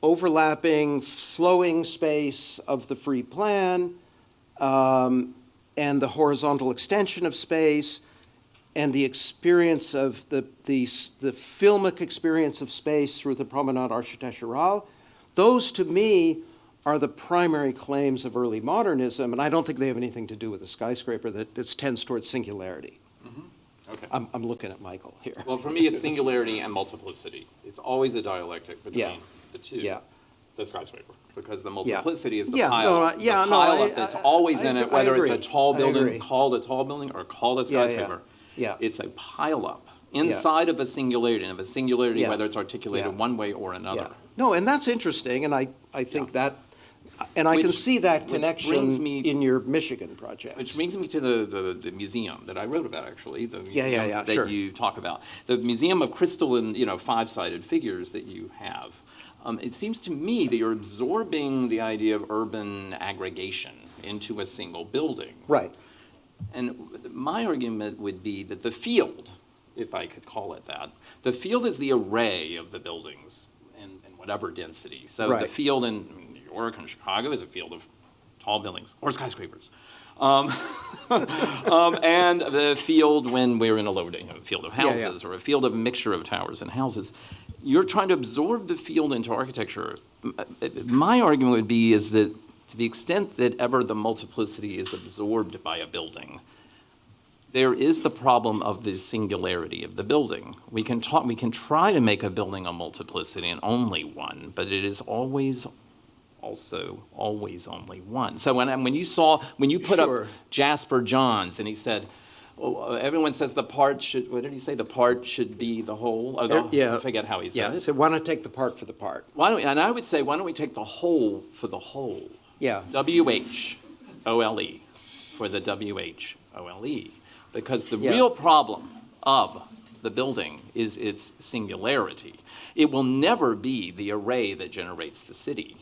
S2: overlapping, flowing space of the free plan, and the horizontal extension of space, and the experience of the filmic experience of space through the Promenade Architecturale, those to me are the primary claims of early modernism, and I don't think they have anything to do with the skyscraper that tends towards singularity.
S4: Okay.
S2: I'm looking at Michael here.
S4: Well, for me, it's singularity and multiplicity. It's always a dialectic between the two.
S2: Yeah.
S4: The skyscraper, because the multiplicity is the
S2: Yeah,
S4: pile.
S2: no,
S4: The pile-up that's always in it,
S2: I
S4: whether it's a
S2: agree.
S4: tall
S2: I
S4: building,
S2: agree.
S4: called a tall building, or called a skyscraper.
S2: Yeah.
S4: It's a pile-up inside of a singularity, and of a singularity,
S2: Yeah.
S4: whether it's articulated
S2: Yeah.
S4: one way or another.
S2: Yeah. No, and that's interesting, and I think that, and I can
S4: Which-
S2: see that
S4: which
S2: connection
S4: brings me-
S2: in your Michigan project.
S4: Which brings me to the museum that I wrote about, actually, the museum
S2: yeah,
S4: that
S2: sure.
S4: you talk about. The museum of crystal and, five-sided figures that you have. It seems to me that you're absorbing the idea of urban aggregation into a single building.
S2: Right.
S4: And my argument would be that the field, if I could call it that, the field is the array of the buildings in whatever density. So the
S2: Right.
S4: field in New York and Chicago is a field of tall buildings or skyscrapers. And the field when we're in a field of houses or a field of a mixture of towers and houses. You're trying to absorb the field into architecture. My argument would be is that to the extent that ever the multiplicity is absorbed by a building, there is the problem of the singularity of the building. We can try to make a building a multiplicity and only one, but it is always only one. So when you put
S2: Sure.
S4: up Jasper Johns and he said, everyone says the part should, what did he say? The part should be the whole? I forget how he said
S2: Yeah,
S4: it.
S2: so why not take the part for the part?
S4: And I would say, why don't we take the whole for the whole?
S2: Yeah.
S4: W-H-O-L-E for the W-H-O-L-E. Because the
S2: Yeah.
S4: real problem of the building is its singularity. It will never be the array that generates the city.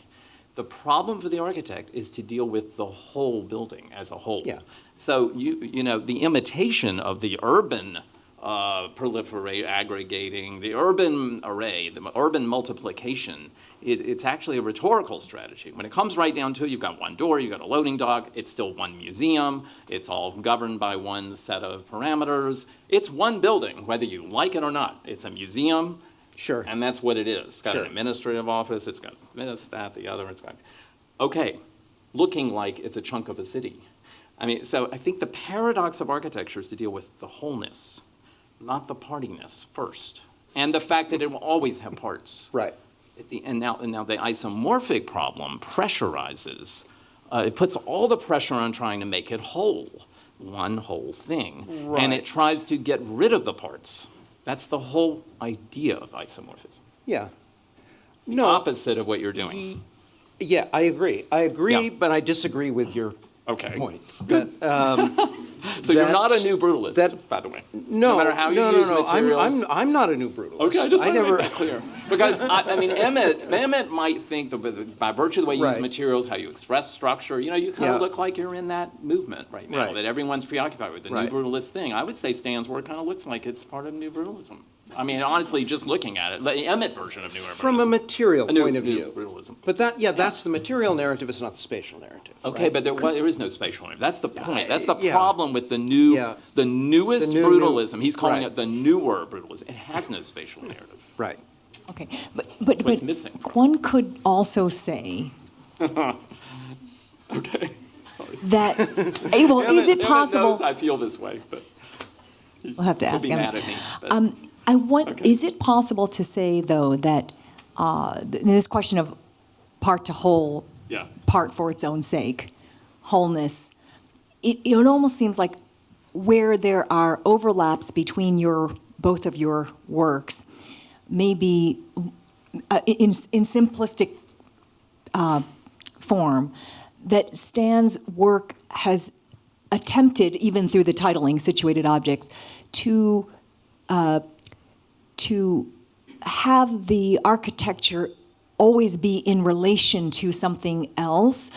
S4: The problem for the architect is to deal with the whole building as a whole.
S2: Yeah.
S4: So the imitation of the urban proliferate, aggregating, the urban array, the urban multiplication, it's actually a rhetorical strategy. When it comes right down to it, you've got one door, you've got a loading dock, it's still one museum, it's all governed by one set of parameters. It's one building, whether you like it or not. It's a museum.
S2: Sure.
S4: And that's what it is. It's got
S2: Sure.
S4: an administrative office, it's got this, that, the other, it's got, okay, looking like it's a chunk of a city. So I think the paradox of architecture is to deal with the wholeness, not the partiness first. And the fact that it will always have parts.
S2: Right.
S4: And now the isomorphic problem pressurizes, it puts all the pressure on trying to make it whole, one whole thing.
S2: Right.
S4: And it tries to get rid of the parts. That's the whole idea of isomorphism.
S2: Yeah.
S4: It's the opposite of what you're doing.
S2: Yeah, I agree.
S4: Yeah.
S2: But I disagree with your
S4: Okay.
S2: point. That,
S4: So you're not a
S2: that-
S4: new brutalist,
S2: that-
S4: by the way.
S2: no,
S4: matter how you
S2: no,
S4: use
S2: no, no.
S4: materials.
S2: I'm not a new brutalist.
S4: Okay, I just want to
S2: never.
S4: make that clear. Because, Emmett might think that by virtue of the way you use
S2: Right.
S4: materials, how you express structure, you kind
S2: Yeah.
S4: of look like you're in that movement right now,
S2: Right.
S4: that everyone's preoccupied with, the
S2: Right.
S4: new brutalist thing. I would say Stan's work kind of looks like it's part of new brutalism. Honestly, just looking at it, the Emmett version of new brutalism.
S2: From a material
S4: New-
S2: point of
S4: new
S2: view.
S4: brutalism.
S2: But that's the material narrative. It's not the spatial narrative.
S4: Okay,
S2: right?
S4: but there is no spatial narrative. That's the point. That's the
S2: Yeah.
S4: problem with the
S2: Yeah.
S4: newest
S2: The new-
S4: brutalism. He's calling
S2: right.
S4: it the newer brutalism. It has no spatial narrative.
S2: Right.
S1: Okay, but
S4: What's missing?
S1: one could also say
S4: Okay, sorry.
S1: that, well, is it
S4: Emmett
S1: possible?
S4: knows I feel this way, but
S1: We'll have to
S4: he'll
S1: ask
S4: be
S1: him.
S4: mad at me. But Okay.
S1: Is it possible to say, though, that this question of part to whole,
S4: yeah,
S1: part for its own sake, wholeness, it almost seems like where there are overlaps between both of your works, maybe in simplistic form, that Stan's work has attempted, even through the titling, situated objects, to have the architecture always be in relation to something else,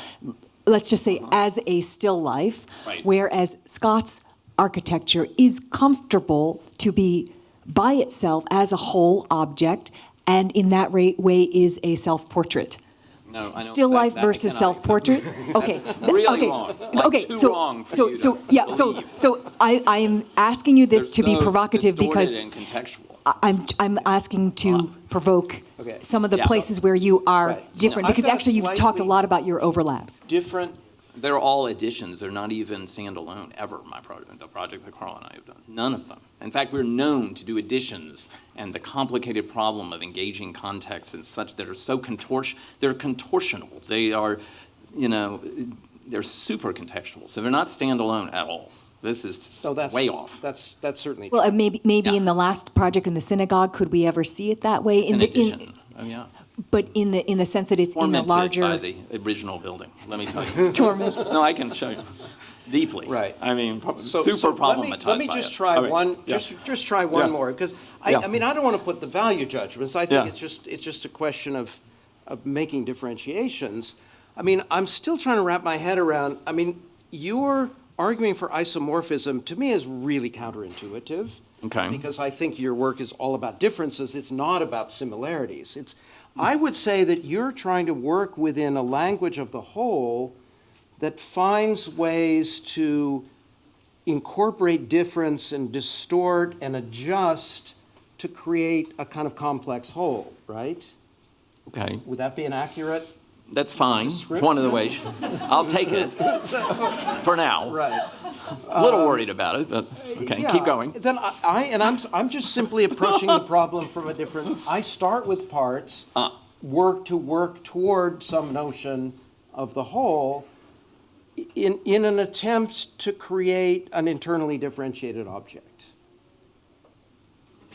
S1: let's just say as a still life,
S4: Right.
S1: whereas Scott's architecture is comfortable to be by itself as a whole object, and in that way is a self-portrait.
S4: No, I don't-
S1: Still
S4: that-
S1: life
S4: that I
S1: versus
S4: cannot accept.
S1: self-portrait? Okay.
S4: Really
S1: okay.
S4: wrong. Like,
S1: Okay,
S4: too
S1: so,
S4: wrong for
S1: so,
S4: you
S1: so,
S4: to
S1: yeah, so,
S4: believe.
S1: so I am asking you this to
S4: They're
S1: be
S4: so
S1: provocative because
S4: distorted and contextual.
S1: I'm asking to provoke
S2: Okay.
S1: some of the
S4: Yeah.
S1: places where you are
S2: Right.
S1: different,
S2: I've
S1: because
S2: got a
S1: actually you've talked a
S2: slightly-
S1: lot about your overlaps.
S2: Different,
S4: They're all additions. They're not even standalone ever, the project that Carl and I have done. None of them. In fact, we're known to do additions, and the complicated problem of engaging contexts and such that are so they're contortional. They are, they're super contextual. So they're not standalone at all. This is
S2: so that's
S4: way off.
S2: That's certainly
S1: Well, maybe
S4: Yeah.
S1: in the last project in the synagogue, could we ever see it that way?
S4: It's an addition. Oh, yeah.
S1: But in the sense that it's in the
S4: Tormented by
S1: larger
S4: the original building, let me tell you.
S1: torment.
S4: No, I can show you deeply.
S2: Right.
S4: I mean,
S2: So-
S4: super
S2: so
S4: problematized
S2: Let me
S4: by
S2: just
S4: it.
S2: try
S4: I mean,
S2: one.
S4: yeah.
S2: Just try one
S4: Yeah.
S2: more, because
S4: Yeah.
S2: I mean, I don't want to put the value judgments. I think
S4: Yeah.
S2: it's just a question of making differentiations. I mean, I'm still trying to wrap my head around. I mean, your arguing for isomorphism to me is really counterintuitive.
S4: Okay.
S2: Because I think your work is all about differences. It's not about similarities. I would say that you're trying to work within a language of the whole that finds ways to incorporate difference and distort and adjust to create a kind of complex whole, right?
S4: Okay.
S2: Would that be an accurate?
S4: That's fine. It's one of the ways. I'll take it for now.
S2: Right.
S4: A little worried about it, but okay,
S2: Yeah,
S4: keep going.
S2: Then I'm just simply approaching the problem from a different. I start with parts, work toward some notion of the whole, in an attempt to create an internally differentiated object.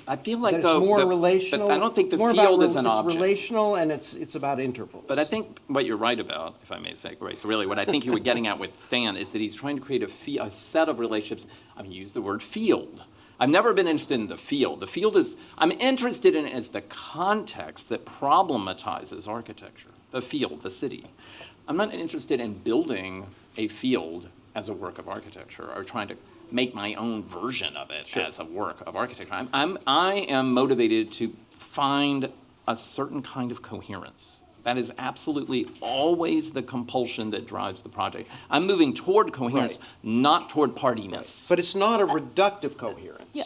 S4: I feel like
S2: That's
S4: though,
S2: more
S4: but
S2: relational.
S4: I don't think the
S2: it's more about
S4: field is an
S2: it's
S4: object.
S2: relational and it's about intervals.
S4: But I think what you're right about, if I may say, Grace, really what I think you were getting at with Stan is that he's trying to create a set of relationships. I mean, use the word field. I've never been interested in the field. The field is, I'm interested in it as the context that problematizes architecture, the field, the city. I'm not interested in building a field as a work of architecture or trying to make my own version of it as a work of architecture. I am motivated to find a certain kind of coherence. That is absolutely always the compulsion that drives the project. I'm moving toward coherence,
S2: Right.
S4: not toward partiness.
S2: But it's not a reductive coherence.
S4: Yeah.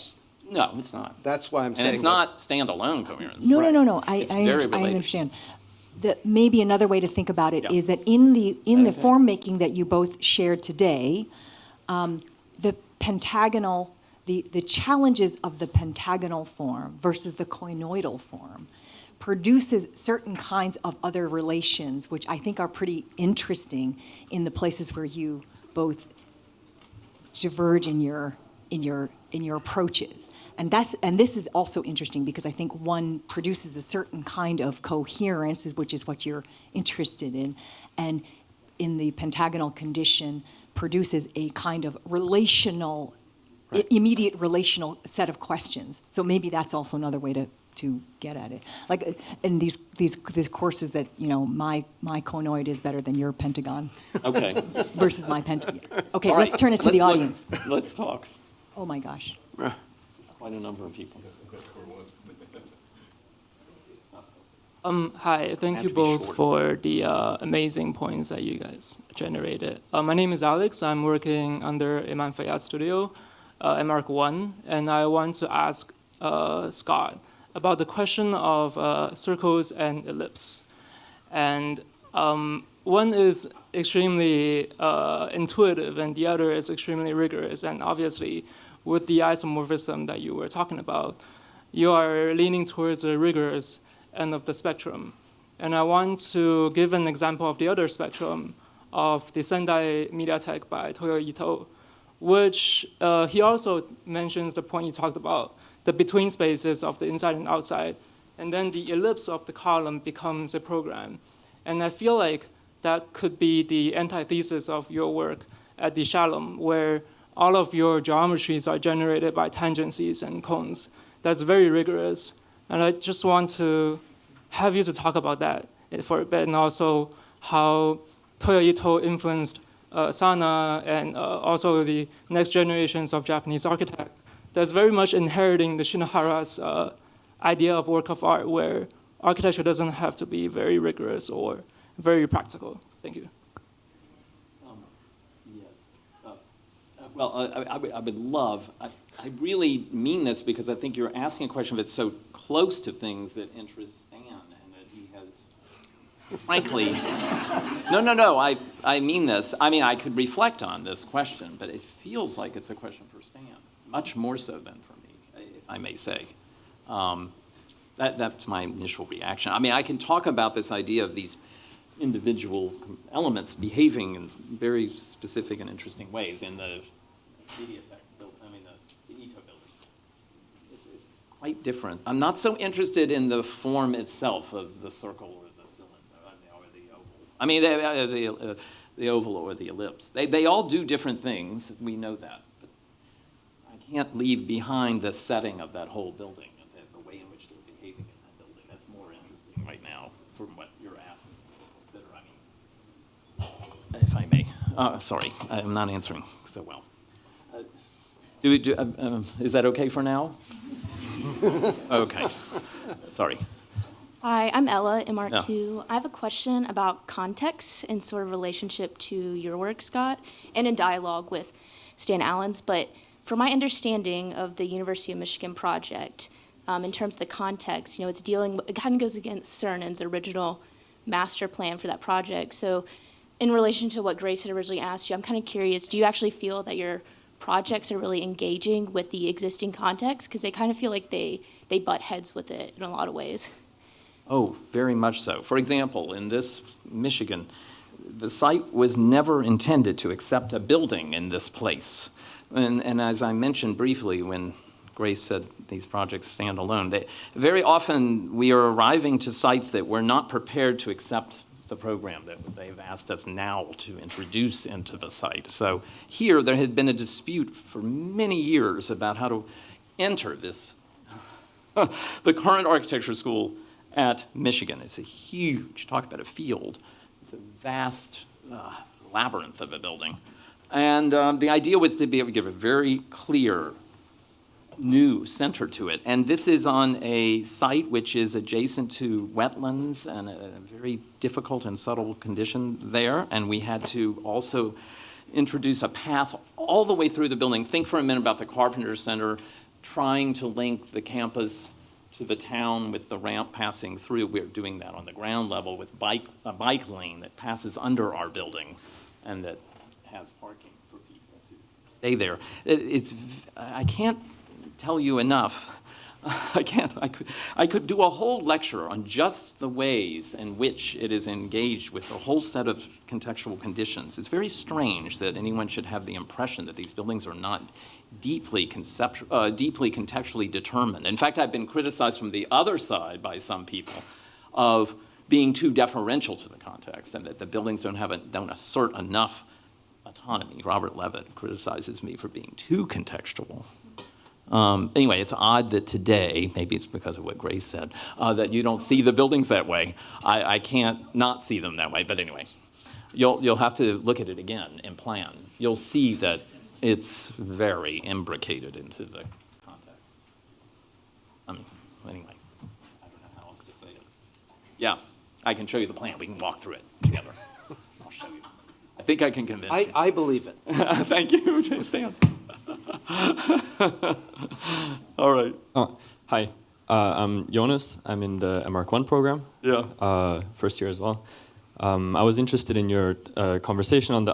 S4: No, it's not.
S2: That's why I'm
S4: And
S2: saying
S4: it's not standalone coherence.
S1: No, no, no, no. I
S4: It's very related.
S1: understand. Maybe another way to think about it
S4: Yeah.
S1: is that in the
S4: Okay.
S1: form making that you both shared today, the pentagonal, the challenges of the pentagonal form versus the coinoidal form produces certain kinds of other relations, which I think are pretty interesting in the places where you both diverge in your approaches. And this is also interesting because I think one produces a certain kind of coherence, which is what you're interested in, and in the pentagonal condition produces a kind of relational, immediate relational set of questions. So maybe that's also another way to get at it. Like in these courses that, my conoid is better than your pentagon
S4: Okay.
S1: versus my pentagon. Okay,
S4: All right.
S1: let's turn it to the
S4: Let's look-
S1: audience.
S4: Let's talk.
S1: Oh my gosh.
S4: There's quite a number of people.
S5: Hi, thank
S4: Have
S5: you
S4: to be
S5: both
S4: short.
S5: for the amazing points that you guys generated. My name is Alex. I'm working under Iman Fayyad Studio, MARC 1, and I want to ask Scott about the question of circles and ellipse. And one is extremely intuitive and the other is extremely rigorous. And obviously, with the isomorphism that you were talking about, you are leaning towards a rigorous end of the spectrum. And I want to give an example of the other spectrum of the Sendai MediaTek by Toyo Ito, which he also mentions the point you talked about, the between spaces of the inside and outside. And then the ellipse of the column becomes a program. And I feel like that could be the antithesis of your work at the Shalom, where all of your geometries are generated by tangencies and cones. That's very rigorous. And I just want to have you to talk about that for a bit, and also how Toyo Ito influenced Sana and also the next generations of Japanese architects, that's very much inheriting the Shinohara's idea of work of art, where architecture doesn't have to be very rigorous or very practical. Thank you.
S4: Yes. Well, I would love, I really mean this because I think you're asking a question that's so close to things that interest Stan, and that he has, frankly, no, I mean this. I mean, I could reflect on this question, but it feels like it's a question for Stan, much more so than for me, if I may say. That's my initial reaction. I mean, I can talk about this idea of these individual elements behaving in very specific and interesting ways in the MediaTek build, the Ito building. It's quite different. I'm not so interested in the form itself of the circle or the cylinder or the oval. I mean, the oval or the ellipse. They all do different things. We know that. But I can't leave behind the setting of that whole building, the way in which they're behaving in that building. That's more interesting right now from what you're asking me to consider. I mean, if I may. Sorry, I'm not answering so well. Is that okay for now? Okay. Sorry.
S6: Hi, I'm Ella in Mark
S4: Yeah.
S6: 2. I have a question about context in sort of relationship to your work, Scott, and in dialogue with Stan Allen's. But from my understanding of the University of Michigan project, in terms of the context, it's it kind of goes against Cernan's original master plan for that project. So in relation to what Grace had originally asked you, I'm kind of curious, do you actually feel that your projects are really engaging with the existing context? Because they kind of feel like they butt heads with it in a lot of ways.
S4: Oh, very much so. For example, in this Michigan, the site was never intended to accept a building in this place. And as I mentioned briefly when Grace said these projects stand alone, very often we are arriving to sites that we're not prepared to accept the program that they've asked us now to introduce into the site. So here, there had been a dispute for many years about how to enter this, the current architecture school at Michigan. It's a huge, talk about a field. It's a vast labyrinth of a building. And the idea was to be able to give a very clear new center to it. And this is on a site which is adjacent to wetlands and a very difficult and subtle condition there. And we had to also introduce a path all the way through the building. Think for a minute about the Carpenter Center trying to link the campus to the town with the ramp passing through. We're doing that on the ground level with a bike lane that passes under our building and that has parking for people to stay there. I can't tell you enough. I could do a whole lecture on just the ways in which it is engaged with a whole set of contextual conditions. It's very strange that anyone should have the impression that these buildings are not deeply contextually determined. In fact, I've been criticized from the other side by some people of being too deferential to the context and that the buildings don't assert enough autonomy. Robert Levitt criticizes me for being too contextual. Anyway, it's odd that today, maybe it's because of what Grace said, that you don't see the buildings that way. I can't not see them that way, but anyway. You'll have to look at it again and plan. You'll see that it's very imbricated into the context. Anyway, I don't know how else to say it. Yeah, I can show you the plan. We can walk through it together. I'll show you. I think I can convince you.
S2: I believe it.
S4: Thank you, Stan. All right.
S7: Hi, I'm Jonas. I'm in the MArch1 program.
S4: Yeah.
S7: First year as well. I was interested in your conversation on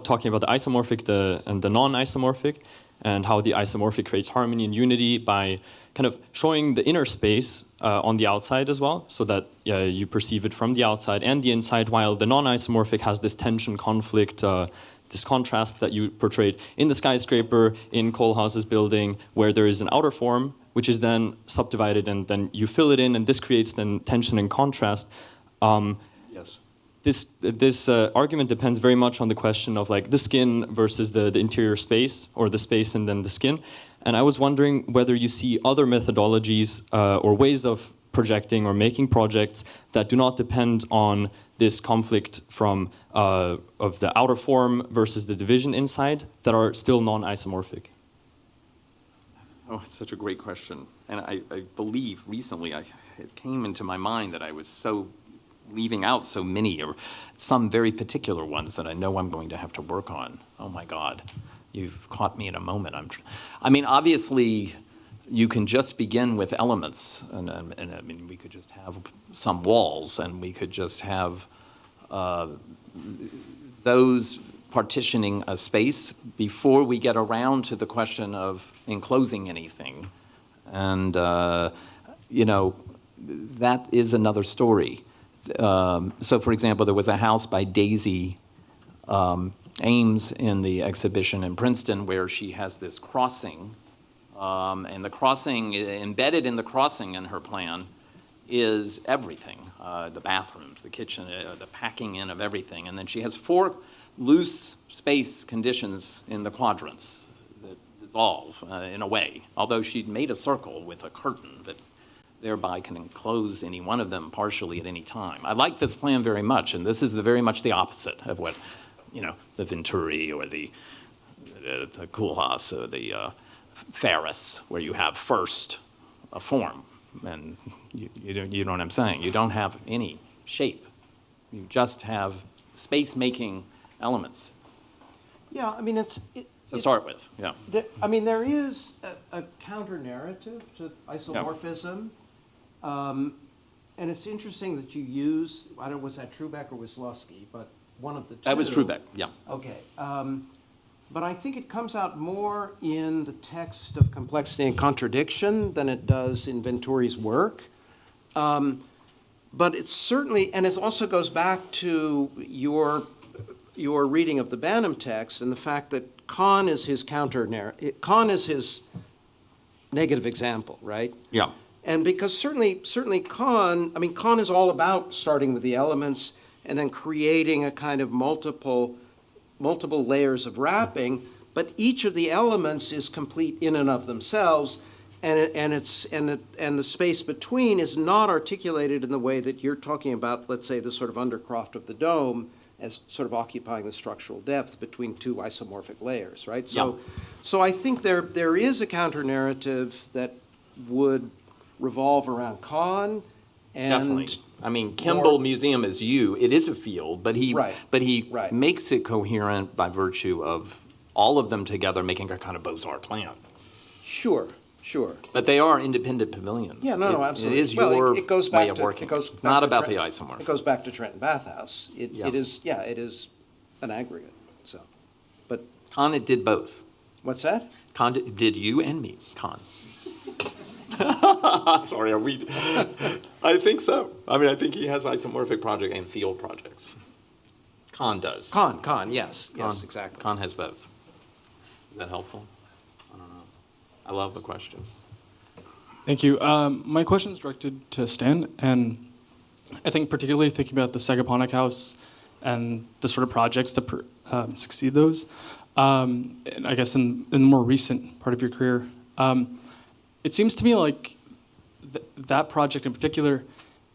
S7: talking about the isomorphic and the non-isomorphic, and how the isomorphic creates harmony and unity by kind of showing the inner space on the outside as well, so that you perceive it from the outside and the inside, while the non-isomorphic has this tension, conflict, this contrast that you portrayed in the skyscraper, in Kohlhaas's building, where there is an outer form, which is then subdivided, and then you fill it in, and this creates then tension and contrast.
S4: Yes.
S7: This argument depends very much on the question of like the skin versus the interior space, or the space and then the skin. And I was wondering whether you see other methodologies or ways of projecting or making projects that do not depend on this conflict from of the outer form versus the division inside that are still non-isomorphic?
S4: Oh, it's such a great question. And I believe recently it came into my mind that I was so leaving out so many, or some very particular ones that I know I'm going to have to work on. Oh my God, you've caught me in a moment. I mean, obviously, you can just begin with elements, and I mean, we could just have some walls, and we could just have those partitioning a space before we get around to the question of enclosing anything. And, you know, that is another story. So, for example, there was a house by Daisy Ames in the exhibition in Princeton where she has this crossing, and the crossing, embedded in the crossing in her plan, is everything, the bathrooms, the kitchen, the packing in of everything. And then she has 4 loose space conditions in the quadrants that dissolve in a way, although she'd made a circle with a curtain that thereby can enclose any one of them partially at any time. I like this plan very much, and this is very much the opposite of what, you know, the Venturi or the Koolhaas or the Ferris, where you have first a form, and you know what I'm saying. You don't have any shape. You just have space-making elements
S2: Yeah, I mean,
S4: to start with, yeah.
S2: There is a counter-narrative to isomorphism. And it's interesting that you use, I don't know, was that Trubeck or Wisłowski, but one of the two.
S4: That was Trubeck, yeah.
S2: Okay. But I think it comes out more in the text of Complexity and Contradiction than it does in Venturi's work. But it's certainly, and it also goes back to your reading of the Banham text and the fact that Kahn is his Kahn is his negative example, right?
S4: Yeah.
S2: And because certainly Kahn is all about starting with the elements and then creating a kind of multiple layers of wrapping, but each of the elements is complete in and of themselves, and the space between is not articulated in the way that you're talking about, let's say, the sort of Undercroft of the dome as sort of occupying the structural depth between 2 isomorphic layers, right? So I think there is a counter-narrative that would revolve around Kahn and
S4: Definitely. I mean, Kimball Museum is it is a field, but he
S2: Right.
S4: makes it coherent by virtue of all of them together making a kind of Beaux-Arts plan.
S2: Sure.
S4: But they are independent pavilions.
S2: Yeah, no, absolutely.
S4: It is
S2: Well,
S4: your
S2: it goes back
S4: way of
S2: to-
S4: working.
S2: it goes
S4: It's
S2: back
S4: not
S2: to
S4: about the
S2: Trent-
S4: isomorph.
S2: It goes back to Trenton Bathhouse. It
S4: Yeah.
S2: is an aggregate, so. But
S4: Kahn did both.
S2: what's that?
S4: Kahn did you and me, Kahn. Sorry, I think so. I mean, I think he has isomorphic project and field projects. Kahn does.
S2: Kahn, yes,
S4: Kahn,
S2: exactly.
S4: Kahn has both. Is that helpful? I don't know. I love the question.
S8: Thank you. My question is directed to Stan, and I think particularly thinking about the Sagaponic House and the sort of projects that succeed those, and I guess in the more recent part of your career, it seems to me like that project in particular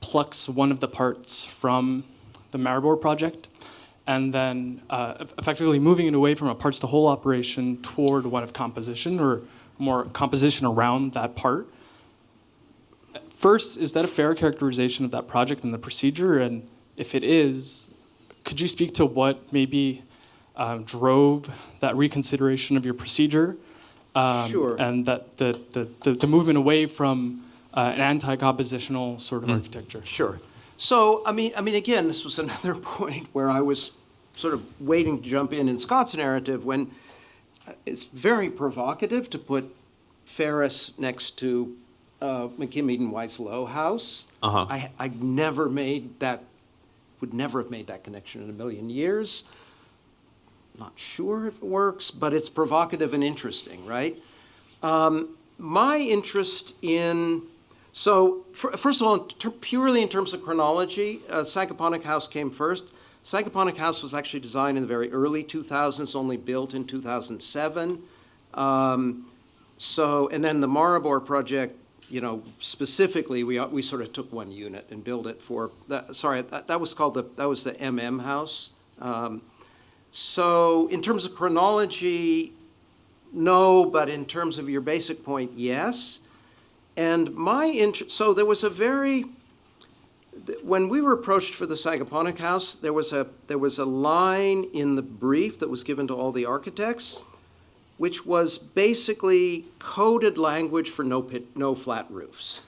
S8: plucks one of the parts from the Maribor project, and then effectively moving it away from a parts to whole operation toward one of composition, or more composition around that part. First, is that a fair characterization of that project and the procedure? And if it is, could you speak to what maybe drove that reconsideration of your procedure?
S2: Sure.
S8: And that the movement away from an anti-compositional sort of architecture.
S2: Sure. So, I mean, again, this was another point where I was sort of waiting to jump in Scott's narrative when it's very provocative to put Ferris next to McKim Eden White's Low House.
S4: Uh-huh.
S2: I never made that, would never have made that connection in a million years. Not sure if it works, but it's provocative and interesting, right? My interest in, so first of all, purely in terms of chronology, Sagaponic House came first. Sagaponic House was actually designed in the very early 2000s, only built in 2007. And then the Maribor project, specifically, we sort of took one unit and built it for, that was the MM House. So in terms of chronology, no, but in terms of your basic point, yes. And so there was when we were approached for the Sagaponack House, there was a line in the brief that was given to all the architects, which was basically coded language for no flat roofs.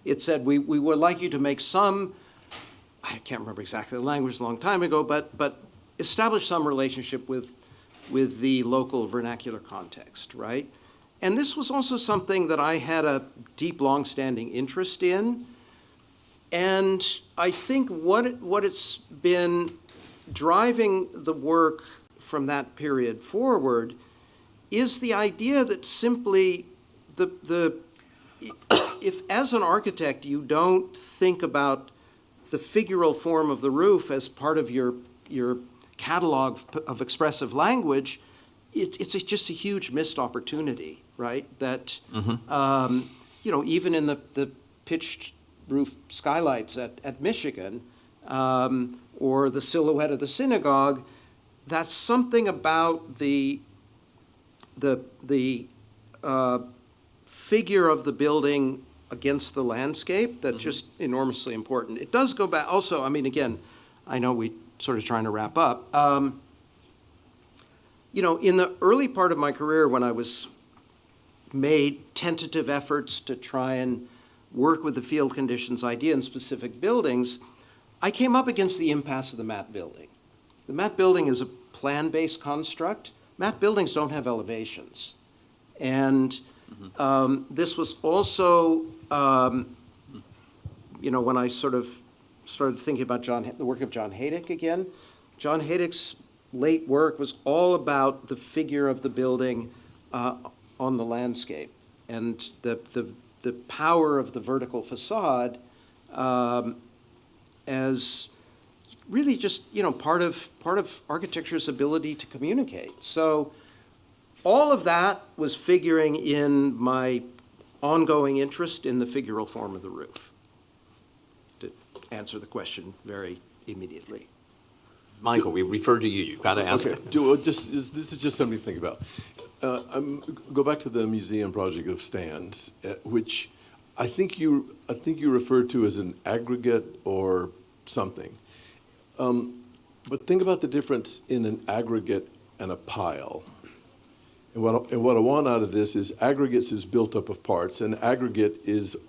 S2: It said, we would like you to make some, I can't remember exactly the language, a long time ago, but establish some relationship with the local vernacular context, right? And this was also something that I had a deep, long-standing interest in. And I think what it's been driving the work from that period forward is the idea that simply if as an architect you don't think about the figural form of the roof as part of your catalog of expressive language, it's just a huge missed opportunity, right? That, even in the pitched roof skylights at Michigan, or the silhouette of the synagogue, that's something about the figure of the building against the landscape that's just enormously important. It does go back also, I mean, again, I know we sort of trying to wrap up. In the early part of my career when I made tentative efforts to try and work with the field conditions idea in specific buildings, I came up against the impasse of the matte building. The matte building is a plan-based construct. Matte buildings don't have elevations. And this was also, when I sort of started thinking about the work of John Haydick again, John Haydick's late work was all about the figure of the building on the landscape and the power of the vertical facade as really just part of architecture's ability to communicate. So all of that was figuring in my ongoing interest in the figural form of the roof, to answer the question very immediately.
S3: Michael, we refer to you. You've got to ask.
S9: Okay, this is just something to think about. Go back to the museum project of stands, which I think you referred to as an aggregate or something. But think about the difference in an aggregate and a pile. And what I want out of this is aggregates is built up of parts, and aggregate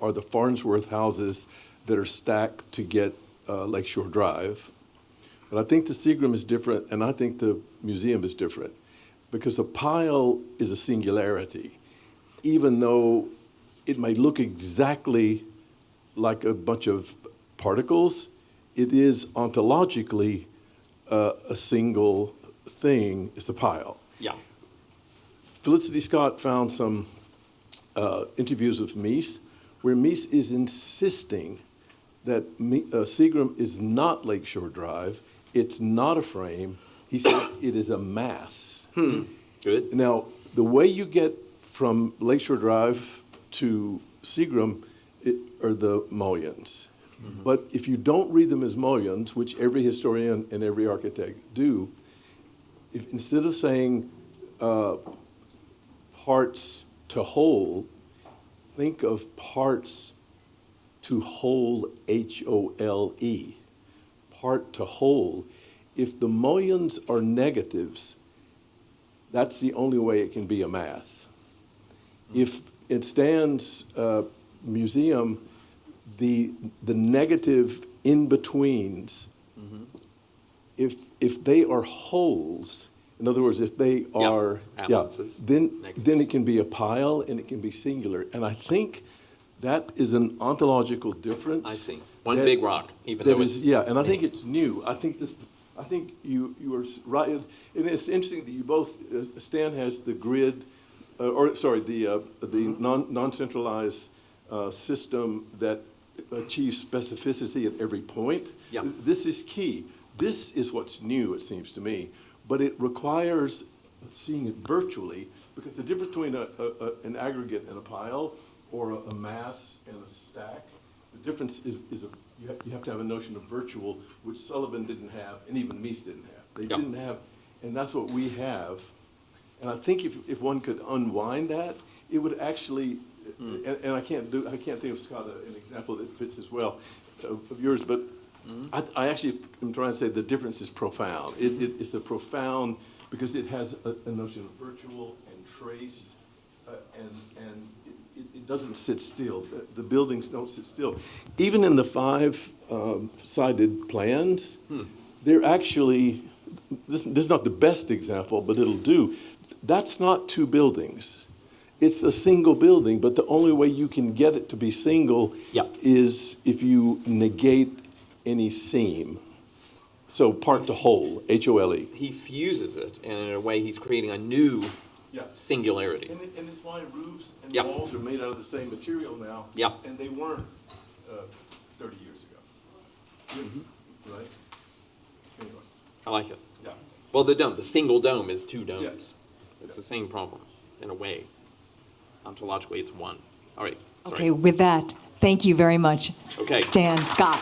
S9: are the Farnsworth houses that are stacked to get Lakeshore Drive. But I think the Seagram is different, and I think the museum is different, because a pile is a singularity. Even though it may look exactly like a bunch of particles, it is ontologically a single thing. It's a pile.
S3: Yeah.
S9: Felicity Scott found some interviews with Mies, where Mies is insisting that Seagram is not Lakeshore Drive. It's not a frame. He said it is a mass.
S3: Good.
S9: Now, the way you get from Lakeshore Drive to Seagram are the mullions. Mm-hmm. But if you don't read them as mullions, which every historian and every architect do, instead of saying parts to whole, think of parts to whole, H-O-L-E. Part to whole. If the mullions are negatives, that's the only way it can be a mass. If it stands museum, the negative in-betweens, if they are wholes, in other words, if they are then it can be a pile and it can be singular. And I think that is an ontological difference.
S3: I see. One big rock, even
S9: that
S3: though
S9: is, and I think it's new. I think you are right, and it's interesting that you both. Stan has the grid, the non-centralized system that achieves specificity at every point.
S3: Yeah.
S9: This is key. This is what's new, it seems to me, but it requires seeing it virtually, because the difference between an aggregate and a pile, or a mass and a stack, the difference is you have to have a notion of virtual, which Sullivan didn't have, and even Mies didn't have. They
S3: Yeah.
S9: didn't have, and that's what we have. And I think if one could unwind that, it would actually, and I can't think of, Scott, an example that fits as well of yours, but I actually am trying to say the difference is profound. It's a profound, because it has a notion of virtual and trace, and it doesn't sit still. The buildings don't sit still. Even in the five-sided plans, they're actually, this is not the best example, but it'll do. That's not two buildings. It's a single building, but the only way you can get it to be single is if you negate any seam. So part to whole, H-O-L-E.
S3: He fuses it, and in a way, he's creating a new singularity.
S9: And it's why roofs and
S3: Yeah.
S9: walls are made out of the same material now.
S3: Yeah.
S9: And they weren't 30 years ago. Right? Anyway.
S3: I like it.
S9: Yeah.
S3: Well, the single dome is two domes.
S9: Yes.
S3: It's the same problem, in a way. Ontologically, it's one. All right. Sorry.
S1: Okay, with that, thank you very much,
S3: Okay.
S1: Stan, Scott.